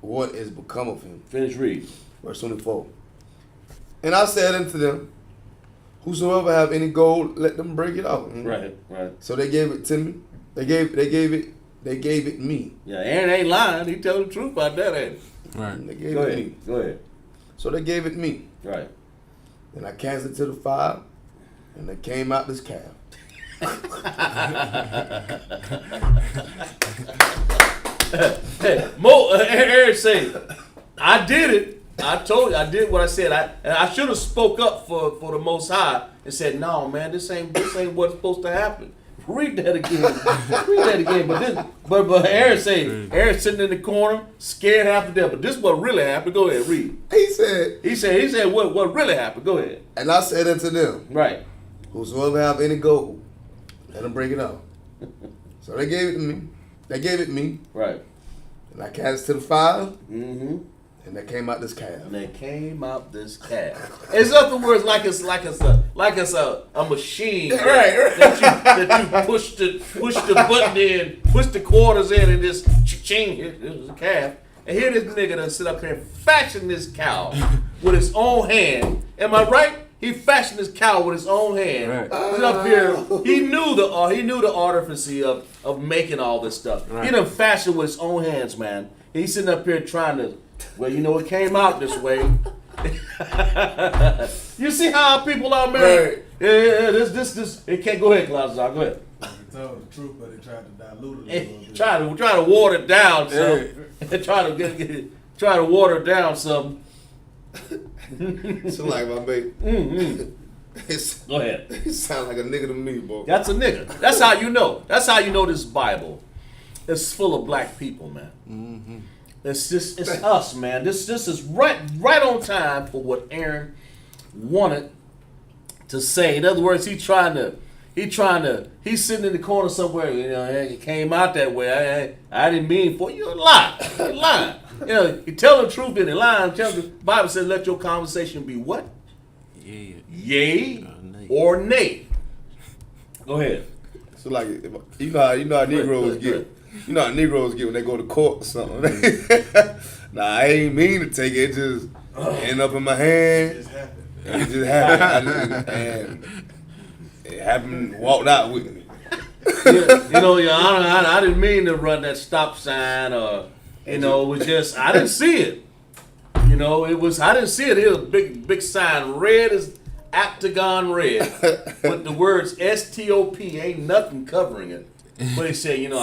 what is become of him. Finish read. Verse 24. And I said unto them, whosoever have any gold, let them break it out. Right. So they gave it to me. They gave it me. Yeah, Aaron ain't lying. He telling the truth about that, ain't he? Right. They gave Go it ahead. me. Go ahead. So they gave it me. Right. And I cast it to the fire, and it came out this calf. Hey, Aaron say, I did it. I told you, I did what I said. I should have spoke up for the Most High and said, no, man, this ain't what's supposed to happen. Read that again. But Aaron say, Aaron's sitting in the corner, scared half to death. But this is what really happened. Go ahead, read. He said, what really happened. Go ahead. and I said unto them, Right. whosoever have any gold, let them break it out. So they gave it to me. They gave it me, Right. and I cast it to the fire, Mm-hmm. and there came out this calf. And they came out this calf. In other words, like it's a machine that you push the button in, push the quarters in, and this ching, here's a calf. And here this nigga done sit up here and fashion this cow with his own hand. Am I right? He fashioned this cow with his own hand. Right. Sit up here. He knew the artifice of making all this stuff. Right. He done fashioned with his own hands, man. He's sitting up here trying to. Well, you know, it came out this way. You see how people are, man? Right. Yeah, this. It can't go ahead, Clouzar. Go ahead. They told the truth, but they tried to dilute it a little bit. Try to water it down, some. Try to water it down some. So like my baby. Mm-hmm. Go ahead. It sound like a nigga to me, boy. That's a nigga. That's how you know. That's how you know this Bible is full of black people, man. Mm-hmm. It's us, man. This is right on time for what Aaron wanted to say. In other words, he's he's sitting in the corner somewhere. You know, it came out that way. I didn't mean for you. Lie. You're lying. You know, you tell the truth in the lie. The Bible says, "Let your conversation be what? Yeah. Yea or nay." Go ahead. So like, you know how Negroes get. You know how Negroes get when they go to court or something. Nah, I ain't mean to take it. It just end up in my hand. It just happened. And it happened, walked out with me. You know, Your Honor, I didn't mean to run that stop sign or, you know, it was just, I didn't see it. You know, I didn't see it. It was a big sign, red as octagon red, with the words S-T-O-P, ain't nothing covering it. But he said, you know,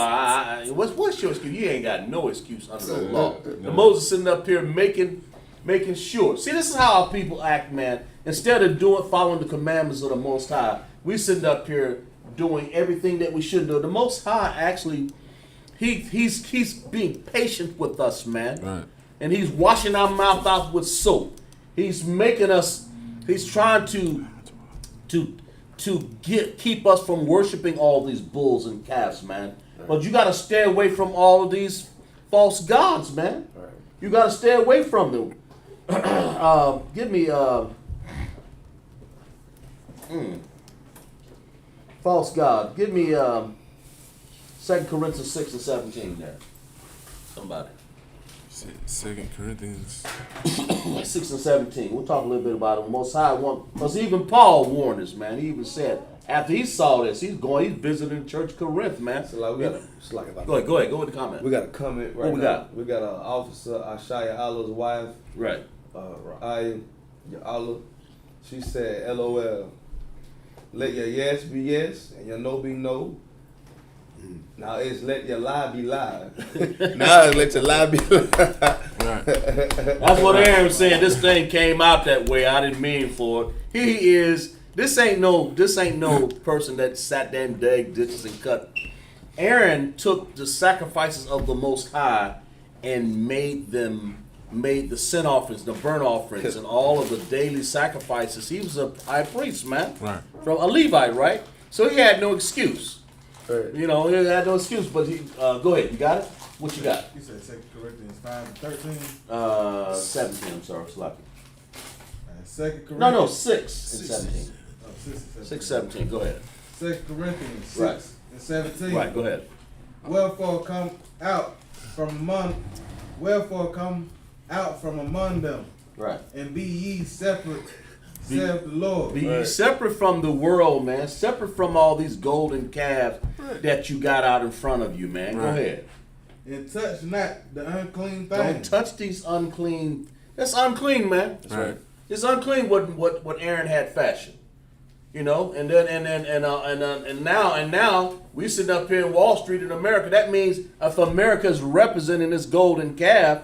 what's your excuse? You ain't got no excuse under the law. And Moses sitting up here making sure. See, this is how our people act, man. Instead of following the commandments of the Most High, we sitting up here doing everything that we shouldn't do. The Most High actually, he's being patient with us, man. Right. And he's washing our mouth out with soap. He's making us. He's trying to keep us from worshiping all these bulls and calves, man. But you got to stay away from all of these false gods, man. Right. You got to stay away from them. Give me false god. Give me 2 Corinthians 6 and 17 there. Somebody. 2 Corinthians 6 and 17. We'll talk a little bit about it. Most High one, because even Paul warned us, man. He even said after he saw this, he's visiting Church Corinth, man. So like we got Go ahead with the comment. We got a comment right What we now. got? We got an officer, Ashaya Allah's wife, Right. Allah. She said, LOL. Let your yes be yes and your no be no. Now it's let your lie be lie. Now it's let your lie be lie. right. That's what Aaron said. This thing came out that way. I didn't mean for it. This ain't no person that sat there and dug ditches and cut. Aaron took the sacrifices of the Most High and made the sin offerings, the burnt offerings, and all of the daily sacrifices. He was a high priest, man. Right. From a Levite, right? So he had no excuse. Right. You know, he had no excuse. But he, go ahead. You got it? What you got? You said 2 Corinthians 5 and 13. 17. I'm sorry, sloppy. 2 Corinthians. No, 6 and 17. Oh, 6 and 17. 6, 17. Go ahead. 2 Corinthians 6 Right. and 17. Right. Go ahead. Wherefore come out from among them, Right. and be ye separate, saith the Lord. Be ye separate from the world, man. Separate from all these golden calves that you got out in front of you, man. Go Right. ahead. And touch not the unclean thing. Don't touch these unclean. That's unclean, man. That's right. It's unclean what Aaron had fashioned. You know, and now we sitting up here in Wall Street in America. That means if America is representing this golden calf,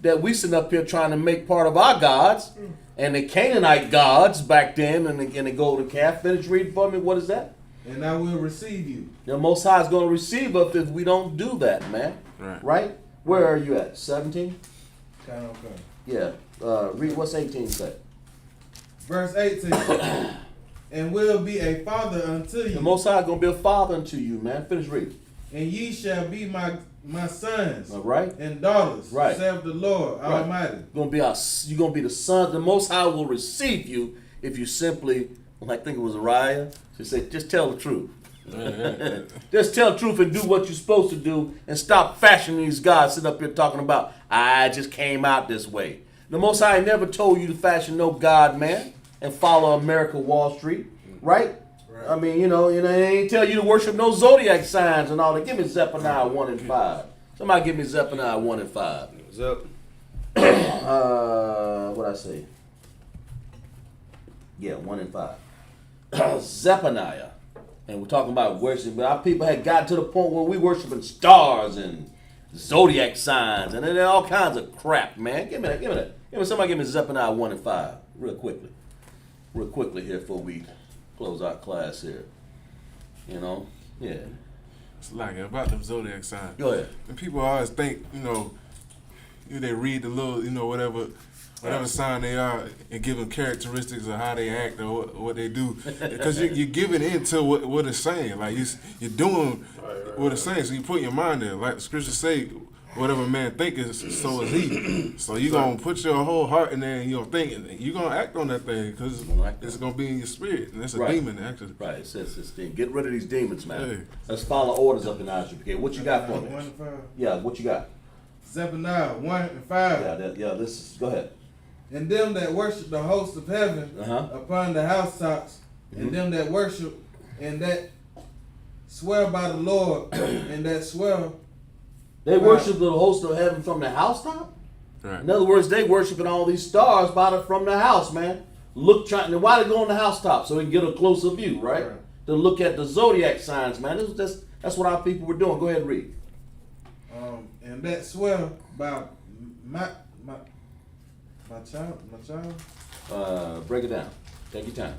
that we sitting up here trying to make part of our gods and the Canaanite gods back then and the golden calf. Finish reading for me. What is that? And I will receive you. The Most High is going to receive us if we don't do that, man. Right? Where are you at? 17? Kind of okay. Yeah. Read what's 18 say. Verse 18. And will be a father unto you. The Most High is going to be a father unto you, man. Finish reading. And ye shall be my sons. All right. And daughters. Right. Saith the Lord Almighty. You're going to be the son. The Most High will receive you if you simply, I think it was Uriah, she said, just tell the truth. Just tell the truth and do what you're supposed to do and stop fashioning these gods sitting up here talking about, I just came out this way. The Most High never told you to fashion no god, man, and follow America Wall Street, right? I mean, you know, they ain't tell you to worship no zodiac signs and all that. Give me Zephaniah 1 and 5. Somebody give me Zephaniah 1 and 5. Zep. What I say? Yeah, 1 and 5. Zephaniah. And we're talking about worship, but our people had gotten to the point where we worshiping stars and zodiac signs and then all kinds of crap, man. Give me that. Somebody give me Zephaniah 1 and 5 real quickly here before we close our class here. You know? Yeah. It's like about them zodiac signs. Go ahead. And people always think, they read the little, whatever sign they are and give them characteristics of how they act or what they do. Because you're giving into what it's saying. Like you're doing what it's saying. So you put your mind there. Like the scriptures say, whatever man thinketh, so is he. So you're going to put your whole heart in there and you're thinking. You're going to act on that thing because it's going to be in your spirit. And that's a demon, actually. Right. It says this thing. Get rid of these demons, man. Hey. Let's follow orders up in I.S.U.P.K. What you got for me? 1 and 5. Yeah, what you got? Zephaniah 1 and 5. This is, go ahead. And them that worship the host of heaven upon the housetops, and them that worship and that swear by the Lord, and that swear. They worship the host of heaven from the housetop? Right. In other words, they worshiping all these stars from the house, man. Why they go on the housetop? So they can get a closer view, right? To look at the zodiac signs, man. That's what our people were doing. Go ahead and read. And that swear by my child. Break it down. Take your time.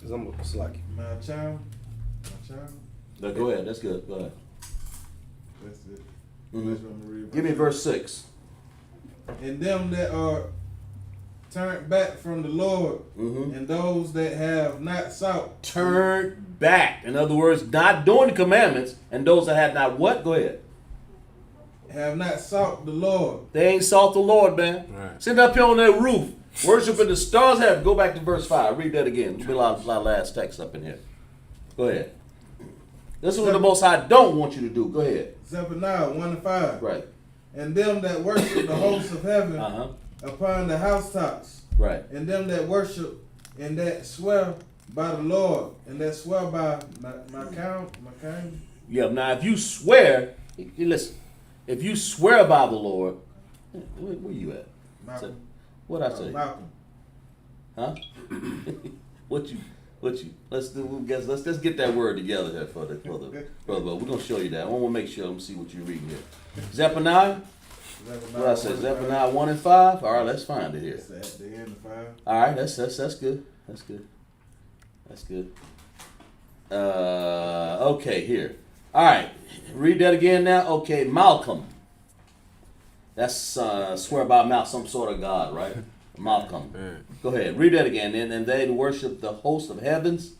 It's like My child. No, go ahead. That's good. Go ahead. That's it. Mhm. That's what I'm gonna read. Give me verse 6. And them that are turned back from the Lord, Mhm. and those that have not sought. Turn back. In other words, not doing the commandments, and those that had not what? Go ahead. Have not sought the Lord. They ain't sought the Lord, man. Right. Sitting up here on that roof, worshiping the stars heaven. Go back to verse 5. Read that again. There's been a lot of last text up in here. Go ahead. This is what the Most High don't want you to do. Go ahead. Zephaniah 1:5. Right. And them that worship the hosts of heaven Uh-huh. upon the housetops, Right. and them that worship and that swear by the Lord, and that swear by my kind. Yeah, now if you swear, listen, if you swear by the Lord, where you at? Malcolm. What I say? Malcolm. Huh? What you? Let's get that word together here for the brother. We're gonna show you that. I want to make sure. Let me see what you're reading here. Zephaniah. What I said? Zephaniah 1 and 5. All right, let's find it here. It's at the end of 5. All right, that's good. That's good. Okay, here. All right, read that again now. Okay, Malcolm. That's swear by mouth, some sort of God, right? Malcolm. Go ahead, read that again. And they worship the host of heavens.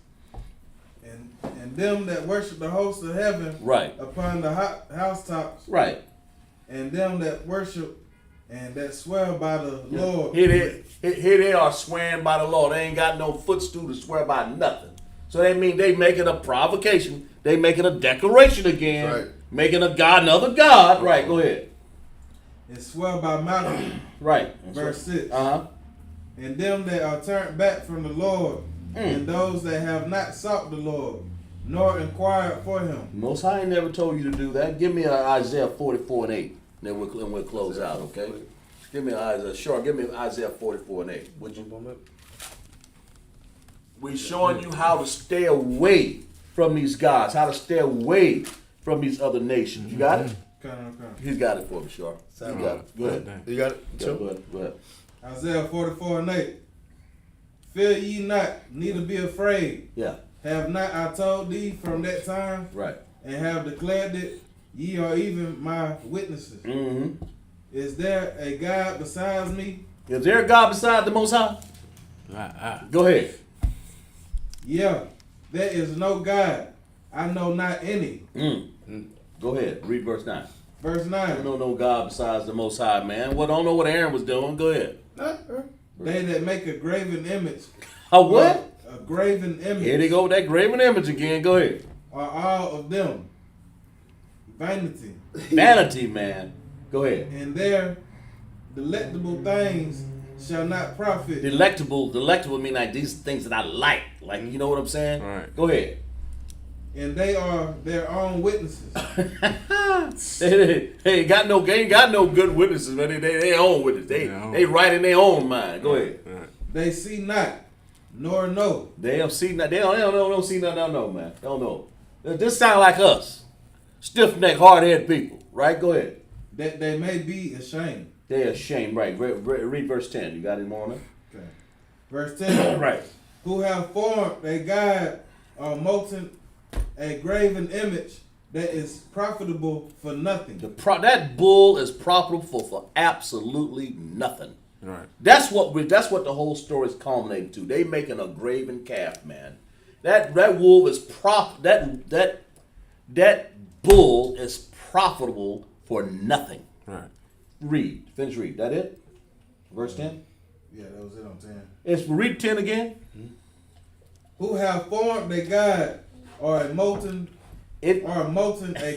And them that worship the host of heaven, Right. upon the housetops, Right. and them that worship and that swear by the Lord. Here they are swearing by the Lord. They ain't got no footstool to swear by nothing. So that means they making a provocation. They making a declaration again. Right. Making a God another God. Right, go ahead. And swear by Malcolm. Right. Verse 6. Uh-huh. And them that are turned back from the Lord, and those that have not sought the Lord, nor inquired for him. Most High ain't never told you to do that. Give me Isaiah 44 and 8. Then we'll close out, okay? Give me Isaiah 44 and 8. Would you? We're showing you how to stay away from these gods, how to stay away from these other nations. You got it? Okay. He's got it for me, Shar. You got it. Go ahead. You got it? Yeah, go ahead. Isaiah 44 and 8. Fear ye not, neither be afraid. Yeah, Have not I told thee from that time, right. and have declared it? Ye are even my witnesses. Mm-hmm. Is there a God besides me? Is there a God beside the Most High? Go ahead. Yeah, there is no God. I know not any. Go ahead. Read verse 9. Verse I 9. don't know no God besides the Most High, man. Well, don't know what Aaron was doing. Go ahead. They that make a graven image. A what? A graven image. Here they go with that graven image again. Go ahead. Are all of them vanity. Vanity, man. Go ahead. And their delectable things shall not profit. Delectable mean like these things that I like. Like, you know what I'm saying? Right. Go ahead. And they are their own witnesses. They ain't got no good witnesses, man. They own witnesses. They right in their own mind. Go ahead. Right. They see not, nor know. They don't see nothing. They don't see nothing. They don't know, man. They don't know. This sound like us. Stiff-necked, hard-headed people. Right? Go ahead. That they may be ashamed. They're ashamed. Right. Read verse 10. You got any more on it? Okay. Verse 10. Right. Who have formed a God or molten a graven image that is profitable for nothing. That bull is profitable for absolutely nothing. Right. That's what the whole story is culminating to. They making a graven calf, man. That wolf is that bull is profitable for nothing. Right. Finish read. That it? Verse 10? Yeah, that was it on 10. Read 10 again. Who have formed a God or a molten a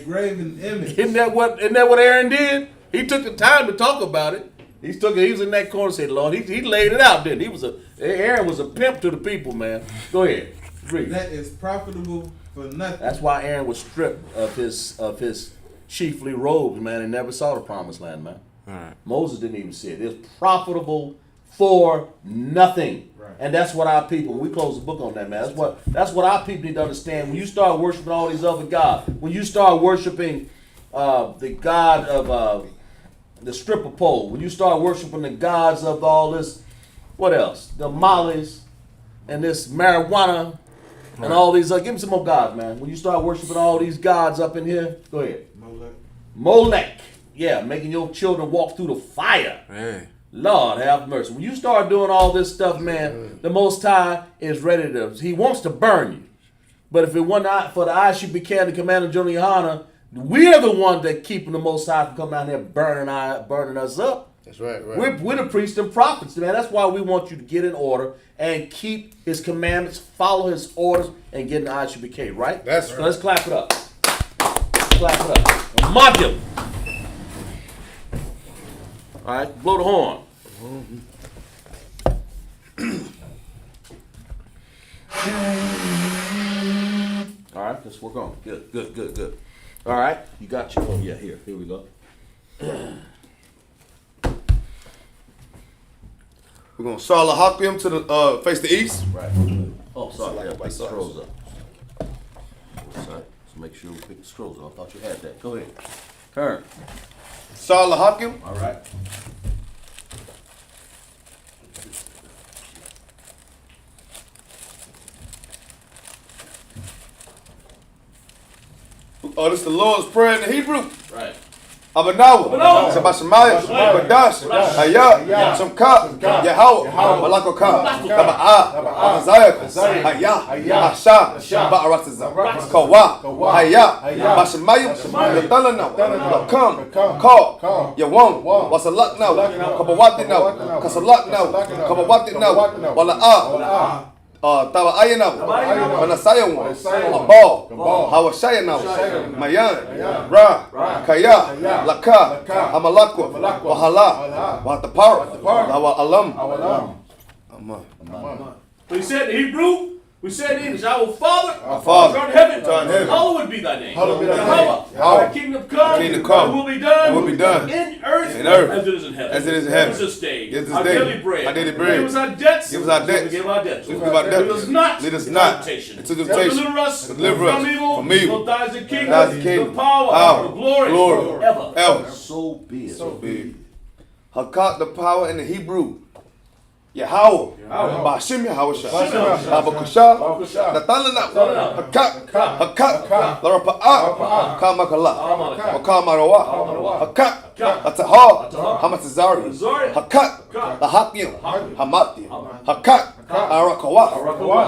graven image. Isn't that what Aaron did? He took the time to talk about it. He was in that corner and said, Lord, he laid it out, didn't he? Aaron was a pimp to the people, man. Go ahead. Read. That is profitable for nothing. That's why Aaron was stripped of his chiefly robes, man, and never saw the promised land, man. All right. Moses didn't even see it. It's profitable for nothing. Right. And that's what our people, we close the book on that, man. That's what our people need to understand. When you start worshiping all these other gods, when you start worshiping the God of the stripper pole, when you start worshiping the gods of all this, what else? The mollies and this marijuana and all these, give me some more gods, man. When you start worshiping all these gods up in here, go ahead. Molech. Yeah, making your children walk through the fire. Yeah. Lord have mercy. When you start doing all this stuff, man, the Most High is ready to, he wants to burn you. But if it were not for the I.S.U.P.K and the Commander General YAHANNA, we're the ones that keeping the Most High from coming out here burning us up. That's right. We're the priests and prophets, man. That's why we want you to get in order and keep his commandments, follow his orders, and get an I.S.U.P.K, right? That's So right. let's clap it up. Clap it up. Mock him. All right, blow the horn. All right, let's work on it. Good. All right, you got your, oh yeah, here we go. We're going to SHALAM to the face the east. Right. Oh, sorry, yeah, pick the scrolls up. Sorry, let's make sure we pick the scrolls up. I thought you had that. Go ahead. Turn. SHALAM. All right. Oh, this is the Lord's Prayer in the Hebrew. Right. Abanawa, Abanawa. Sabashemaya, Badash, Hayah, Shamka, Yahweh, Malakoka, Taba'a, Azayah, Hayah, Asha, Ba'arataza, Kawa, Hayah, Bashemaya, Yatalana, Lakam, Ka, Yawam, Wasalak now, Kabawati now, Kasalak now, Kabawati now, Wala'a. Taba'a now, Manasaya one, Abal, Hawashaya now, Mayan, Ra, Kaya, Laka, Amalakwa, Wahala, Watapara, Awa Alam. Amen. So he said in Hebrew, we said in English, our Father, Father, art in heaven, art in heaven. hallowed be thy name. Hallowed be thy name. Yahweh, thy kingdom come, Kingdom come. thy will be done, Will be done. in earth, earth, as it is in heaven. as it is in heaven. Give us this day, Give us this our day daily bread. our daily bread. Give us our debts, Give us our as debts. we forgive our debts. We forgive our debts. Lead us not Lead us into not temptation. into temptation. Deliver us From from evil. evil. For thine is the kingdom, Thine is the kingdom, the power, power, the glory, glory, forever. ever. So be it. Big. Hakat, the power in the Hebrew. Yahweh, Bashim Yahweh, Abakusha, Natalana, Hakat, Larapa'a, Kamakala, Okamarawa, Hakat, Ataha, Hamatazari, Hakat, Lahakim, Hamati, Hakat, Arakawa,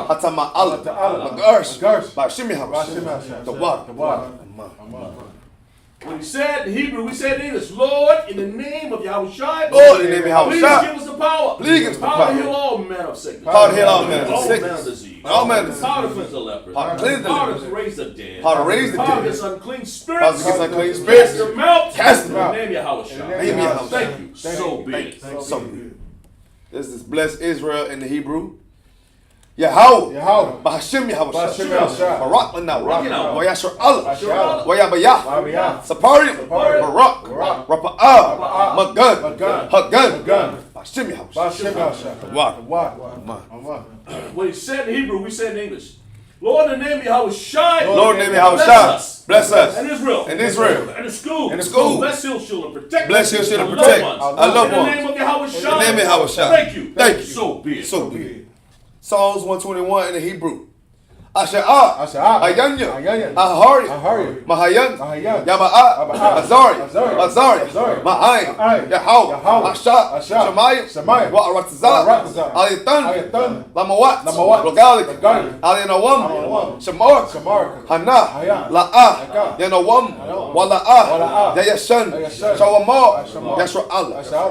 Hatama'ala, Magarsh, Bashim Yahweh, the water. When he said in Hebrew, we said in English, Lord, in the name of Yahushua, Lord, in the name of please Yahushua, give us the power. please give us the Power to power. heal all manner of sickness. Power to heal all manner of All sickness. manner of disease. All manner of disease. Power to cleanse the lepers. Power to cleanse the Power lepers. to raise the dead. Power to raise the Power dead. against unclean Power spirits. against unclean Cast spirits. them out. Cast them out. In the name of Yahushua. Name of Yahushua. Thank you. So be it. So good. This is bless Israel in the Hebrew. Yahweh, Bahashim Yahweh, Barak Lanaw, Wayashar Allah, Wayabayah, Saparim, Barak, Rapa'ah, Magad, Hagad, Bahashim Yahweh. When he said in Hebrew, we said in English, Lord, in the name of Yahushua, Lord, in the name of bless Yahushua, us. bless us. And Israel. And Israel. And the school. And the school. Bless your children. Protect Bless us. your children, Our protect loved our ones. loved In the ones. name of Yahushua. In the name of Yahushua. Thank you. Thank you. So be it. So be it. Psalms 121 in the Hebrew. Asha'ah, Ayanya, Ahari, Mahayan, Yama'a, Azari, Ma'ay, Yahweh, Asha, Shemayim, Wa'aratazah, Alitan, Lamawat, Rogalik, Alianawam, Shamar, Hana, La'ah, Yanawam, Wala'ah, Yayashan, Shawamar, Yashra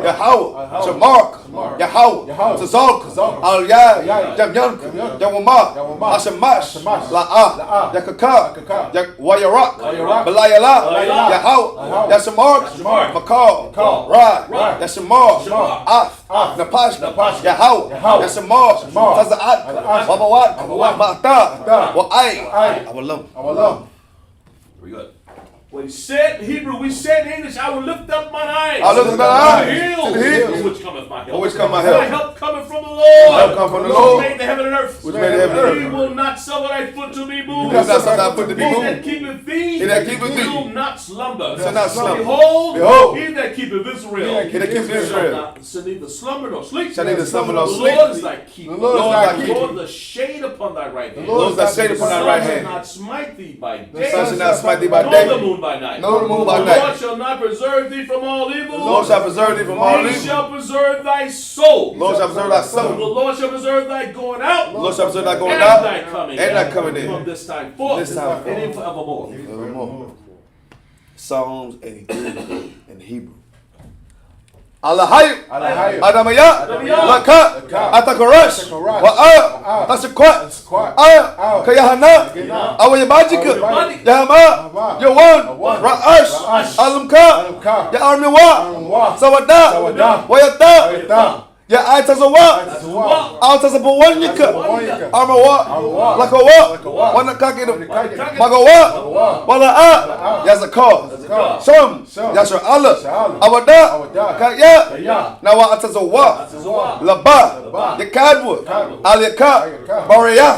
Yahweh, Shamark, Yahweh, Tazalk, Al-Yah, Jamyank, Yawamah, Ashamash, La'ah, Yakaka, Wayarak, Belayala, Yahweh, Yashamark, Makal, Ra, Yashamar, Af, Napash, Yahweh, Yashamar, Taza'at, Wabawat, Ma'ata, Wa'ay, Awalam. Very good. When he said in Hebrew, we said in English, I will lift up mine eyes. I will lift up mine eyes to the hills. Which cometh my help? Which cometh my help? My help cometh from the Lord. My help cometh from the Which Lord. made the heaven and earth. Which made the heaven and earth. He will not suffer thy foot to be moved. He will not suffer thy foot to be He moved. that keepeth thee, He that keepeth thee will not slumber. shall not slumber. Behold, he that keepeth Israel, He that keepeth Israel shall neither slumber nor sleep. shall neither slumber nor The sleep. Lord is thy keeper. The Lord is thy keeper. Lord, the shade upon thy right hand. The Lord is thy shade upon thy right The sun hand. shall not smite thee by The day. sun shall not smite thee by Nor day, the moon moon by night. Nor the moon by The night. Lord shall not preserve thee from all evil. The Lord shall preserve thee from all He evil. shall preserve thy soul. The Lord shall preserve thy The soul. Lord shall preserve thy going out. The Lord shall preserve thy going and out thy coming and thy coming in. from this time forth This time forth. and forevermore. Evermore. Psalms 83 in Hebrew. Alahayu, Adamaya, Laka, Atakarash, Wa'a, Tashakwat, Aya, Kayahana, Awayabajika, Yahama, Yawan, Ra'ash, Alamka, Ya'armiwa, Sawada, Wayata, Ya Aitazawa, Altazabawanyika, Armawa, Lakawa, Wanakaki, Magawa, Wala'a, Yazakar, Sham, Yashar Allah, Awada, Kaya, Nawa Atazawa, Laba, Yakadwa, Aliyaka, Baraya,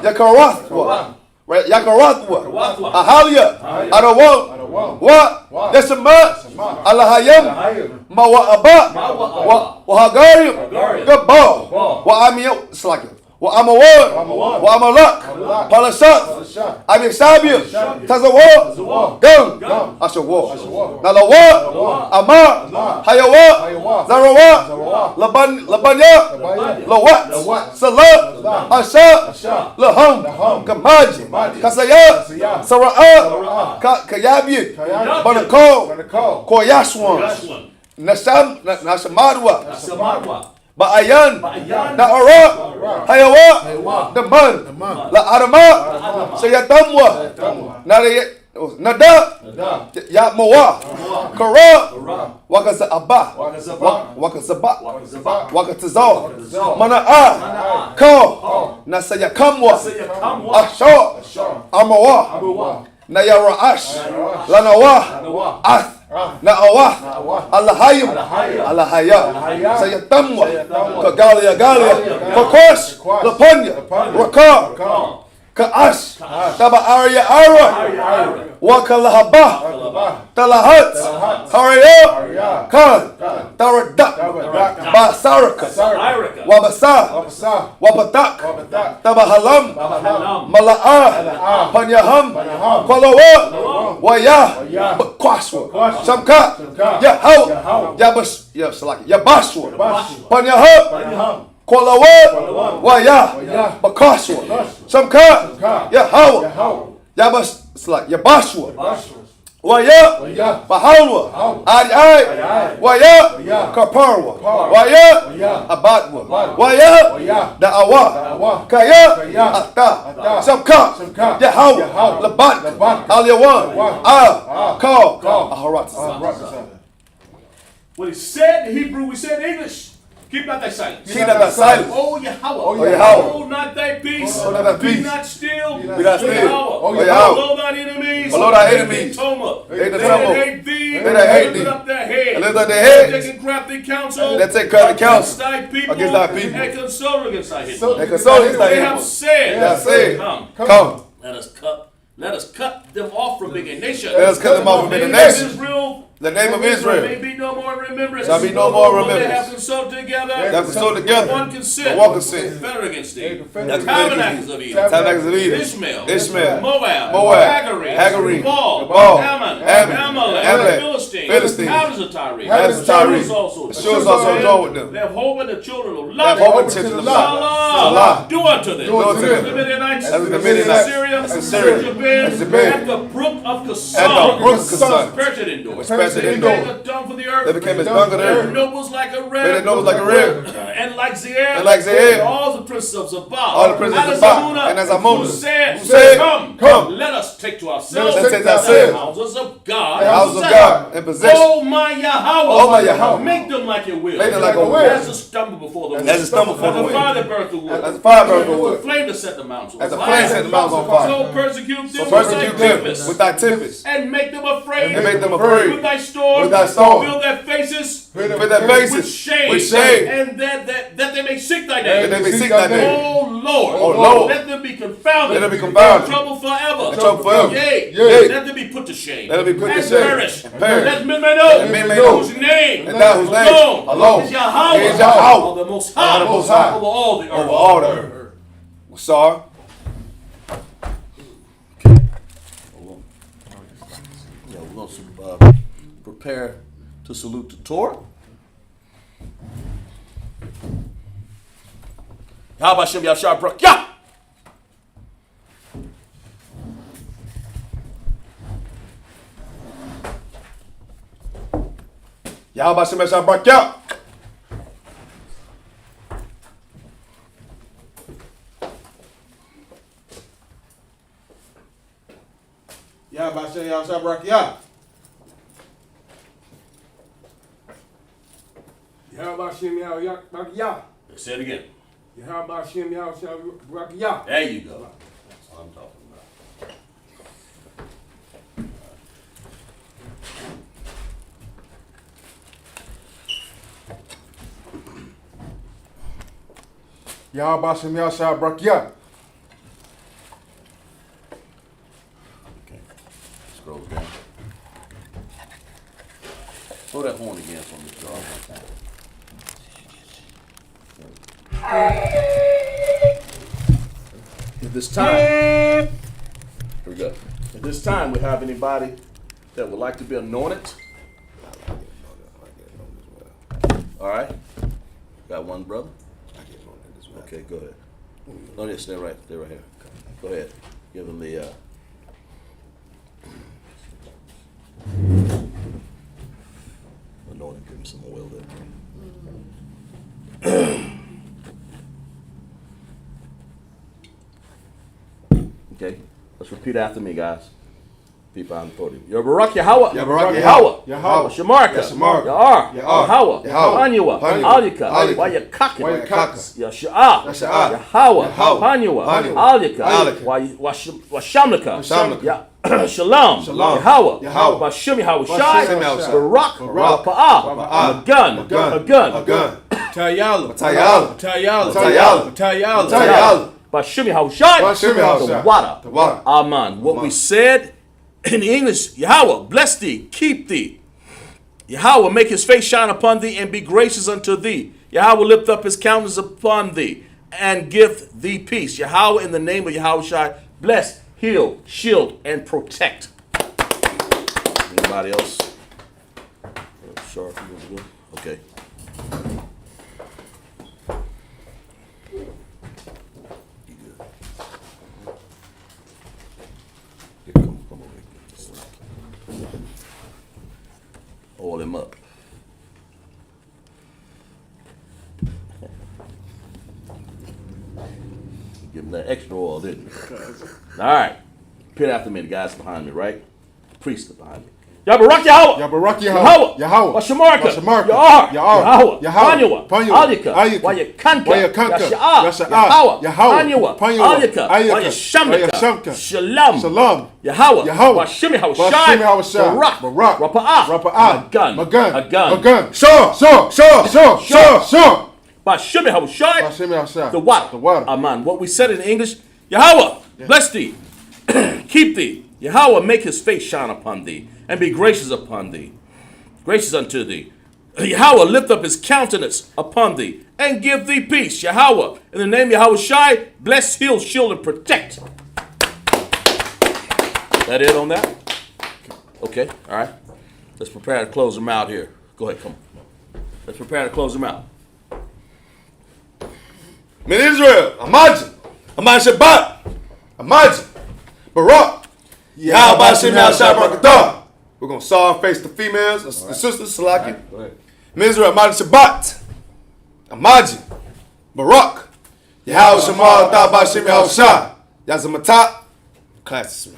Yakarathwa, Yakarathwa, Ahalia, Adawa, Wa, Yasama, Alahayam, Mawa Wahagarium, Gabal, Wa'amio, it's like it. Wa'amawad, Wa'amalak, Palashat, I.S.U.P.K, Tazawa, Gum, Ashawa, Nalawa, Amar, Hayawa, Zarawa, Labanya, Lawat, Salat, Asha, Laham, Kamaji, Kasaya, Sara'a, Kayabi, Banako, Koyashwan, Nashamadwa, Ba'ayan, Na'ara, Hayawa, Daman, La'adama, Sayatamwa, Nada, Yatmawa, Kara, Wakasa Abba, Wakasaba, Wakatazal, Mana'a, Ka, Nasayakamwa, Asha, Amawa, Nayara'ash, Lanawa, Ath, Na'awa, Allahayim, Allahaya, Sayatamwa, Kagalia Galia, Kakos, Lapanya, Raka, Ka'ash, Taba Arya Ara, Wakalahaba, Talahat, Haraya, Khan, Taradak, Basaraka, Wabasa, Wapatak, Tabahalam, Mala'a, Panyaham, Kwalawa, Waya, Kwaswa, Samka, Yahau, Yabashwa, Panyaham, Kwalawa, Waya, Bakaswa, Samka, Yahau, Yabashwa, Waya, Bahalwa, Adi, Waya, Kaparwa, Waya, Abadwa, Waya, Da'awa, Kaya, Atta, Samka, Yahau, Labat, Aliyawan, Ka, Aharat. What he said in Hebrew, we said in English. Keep not thy silence. Keep not thy silence. Oh Yahweh. Oh Yahweh. Hold not thy peace. Hold not thy peace. Be not still. Be not still. Oh Yahweh. Below thine enemies. Below thy enemies. They that hate thee. They that hate thee. Lift up their head. And lift up their heads. Taking crafty counsel. That take crafty counsel Against thy people. And console against thy enemies. They console against thy They have enemies. said. They have said. Come. Let us cut them off from being a nation. Let us cut them off from being a nation. Israel. The name of Israel May be no more remembrance. shall be no more remembrance. They have consulted together. They have consulted together. One consent. One consent. Better against thee. That's Tabernacles of Edom. Tabernacles of Edom. Ishmael. Moab. Hagari. Baal. Ammon. Amalek. Philistine. Houses of Tyre. Houses of Tyre. Also. The shores also joined with them. They have hope in the children of They Lot. have hope in the children of Lot. Salah. Do unto them. Do unto them. The Midianites. As the Midianites. Assyria. Assyria. Jabin. At the brook of Kassan. At the brook of Kassan. Perched indoors. Which perched They indoors. became a dung for the earth. They became as dung of the Their earth. nobles like a Made rib. their nobles like a rib. And like Zeir. And like Zeir. All the princes of Zabal. All the princes of Zabal. And as Amunah. Who said, Who said, Come, let us take to ourselves Let us take to the ourselves houses of God. the houses of God and possession. Oh my Yahweh. Oh my Yahweh. Make them like your will. Make them like your will. As a stumble before the wind. As a stumble before the As a wind. fire that burns the wood. As a fire burns the As a wood. flame to set the mountains on As a fire. flame set the mountains on fire. So persecute them So persecute them with thy tempest. and make them afraid. And make them afraid. With thy storm. With thy storm. Fill their faces With their faces. with shame. With shame. And that they may seek thy That name. they may seek thy name. Oh Lord. Oh, Lord. Let them be confounded. Let them be confounded. In trouble forever. In trouble forever. Yea. Yea. Let them be put to shame. Let them be put to and shame. perish. And perish. Let men may know. Let men may know. Whose name. And thou whose name alone Is Yahweh. is Yahweh. Of the Most High. Of the Most High. Over all the earth. Over all the earth. Sorry. We're going to prepare to salute the Torah. Yahweh Hashem Yahshua Barak Yah. Yahweh Hashem Yahshua Barak Yah. Yahweh Hashem Yahshua Barak Yah. Yahweh Hashem Yahshua Barak Yah. Say it again. Yahweh Hashem Yahshua Barak Yah. There you go. That's what I'm talking about. Yahweh Hashem Yahshua Barak Yah. Okay. Scroll down. Throw that horn again for me, Charles. At this time, here we go. At this time, we have anybody that would like to be anointed? All right. Got one brother? Okay, go ahead. No, yeah, stay right here. Go ahead. Give him the. Anointing, give him some oil there. Okay, let's repeat after me, guys. People on the podium. Barak Yahweh. Barak Yahweh. Yahweh. Shamarka. Shamarka. Yahar. Yahweh. Hanyua. Alika. Wayakakin. Yasha'ah. Yahweh. Hanyua. Alika. Washamlika. Shalom. Yahweh. Bashem Yahushai. Barak. Rapa'ah. Agun. Tayala. Bashem Yahushai. The water. Amen. What we said in English, Yahweh, bless thee, keep thee. Yahweh, make his face shine upon thee and be gracious unto thee. Yahweh, lift up his countenance upon thee and give thee peace. Yahweh, in the name of Yahushai, bless, heal, shield, and protect. Anybody else? Sure. Okay. Oil him up. Give him that extra oil, didn't you? All right. Repeat after me, the guys behind me, right? The priest behind me. Barak Yahweh. Barak Yahweh. Yahweh. Shamarka. Yahweh. Yahweh. Hanyua. Alika. Wayakanka. Yasha'ah. Yahweh. Alika. Wayashamlika. Shalom. Yahweh. Bashem Yahushai. Barak. Rapa'ah. Agun. Sure. Bashem Yahushai. The water. Amen. What we said in English, Yahweh, bless thee, keep thee. Yahweh, make his face shine upon thee and be gracious upon thee, gracious unto thee. Yahweh, lift up his countenance upon thee and give thee peace. Yahweh, in the name of Yahushai, bless, heal, shield, and protect. That it on that? Okay, all right. Let's prepare to close them out here. Go ahead, come on. Let's prepare to close them out. Men Israel, Amajah Shabbat, Amajah, Barak, Yahweh Hashem Yahshua Barak Yah. We're going to saw and face the females, the sisters, Salaki. Men Israel, Amajah Shabbat, Amajah, Barak, Yahweh Hashem Yahshua Barak Yah, Yazamatah, classes.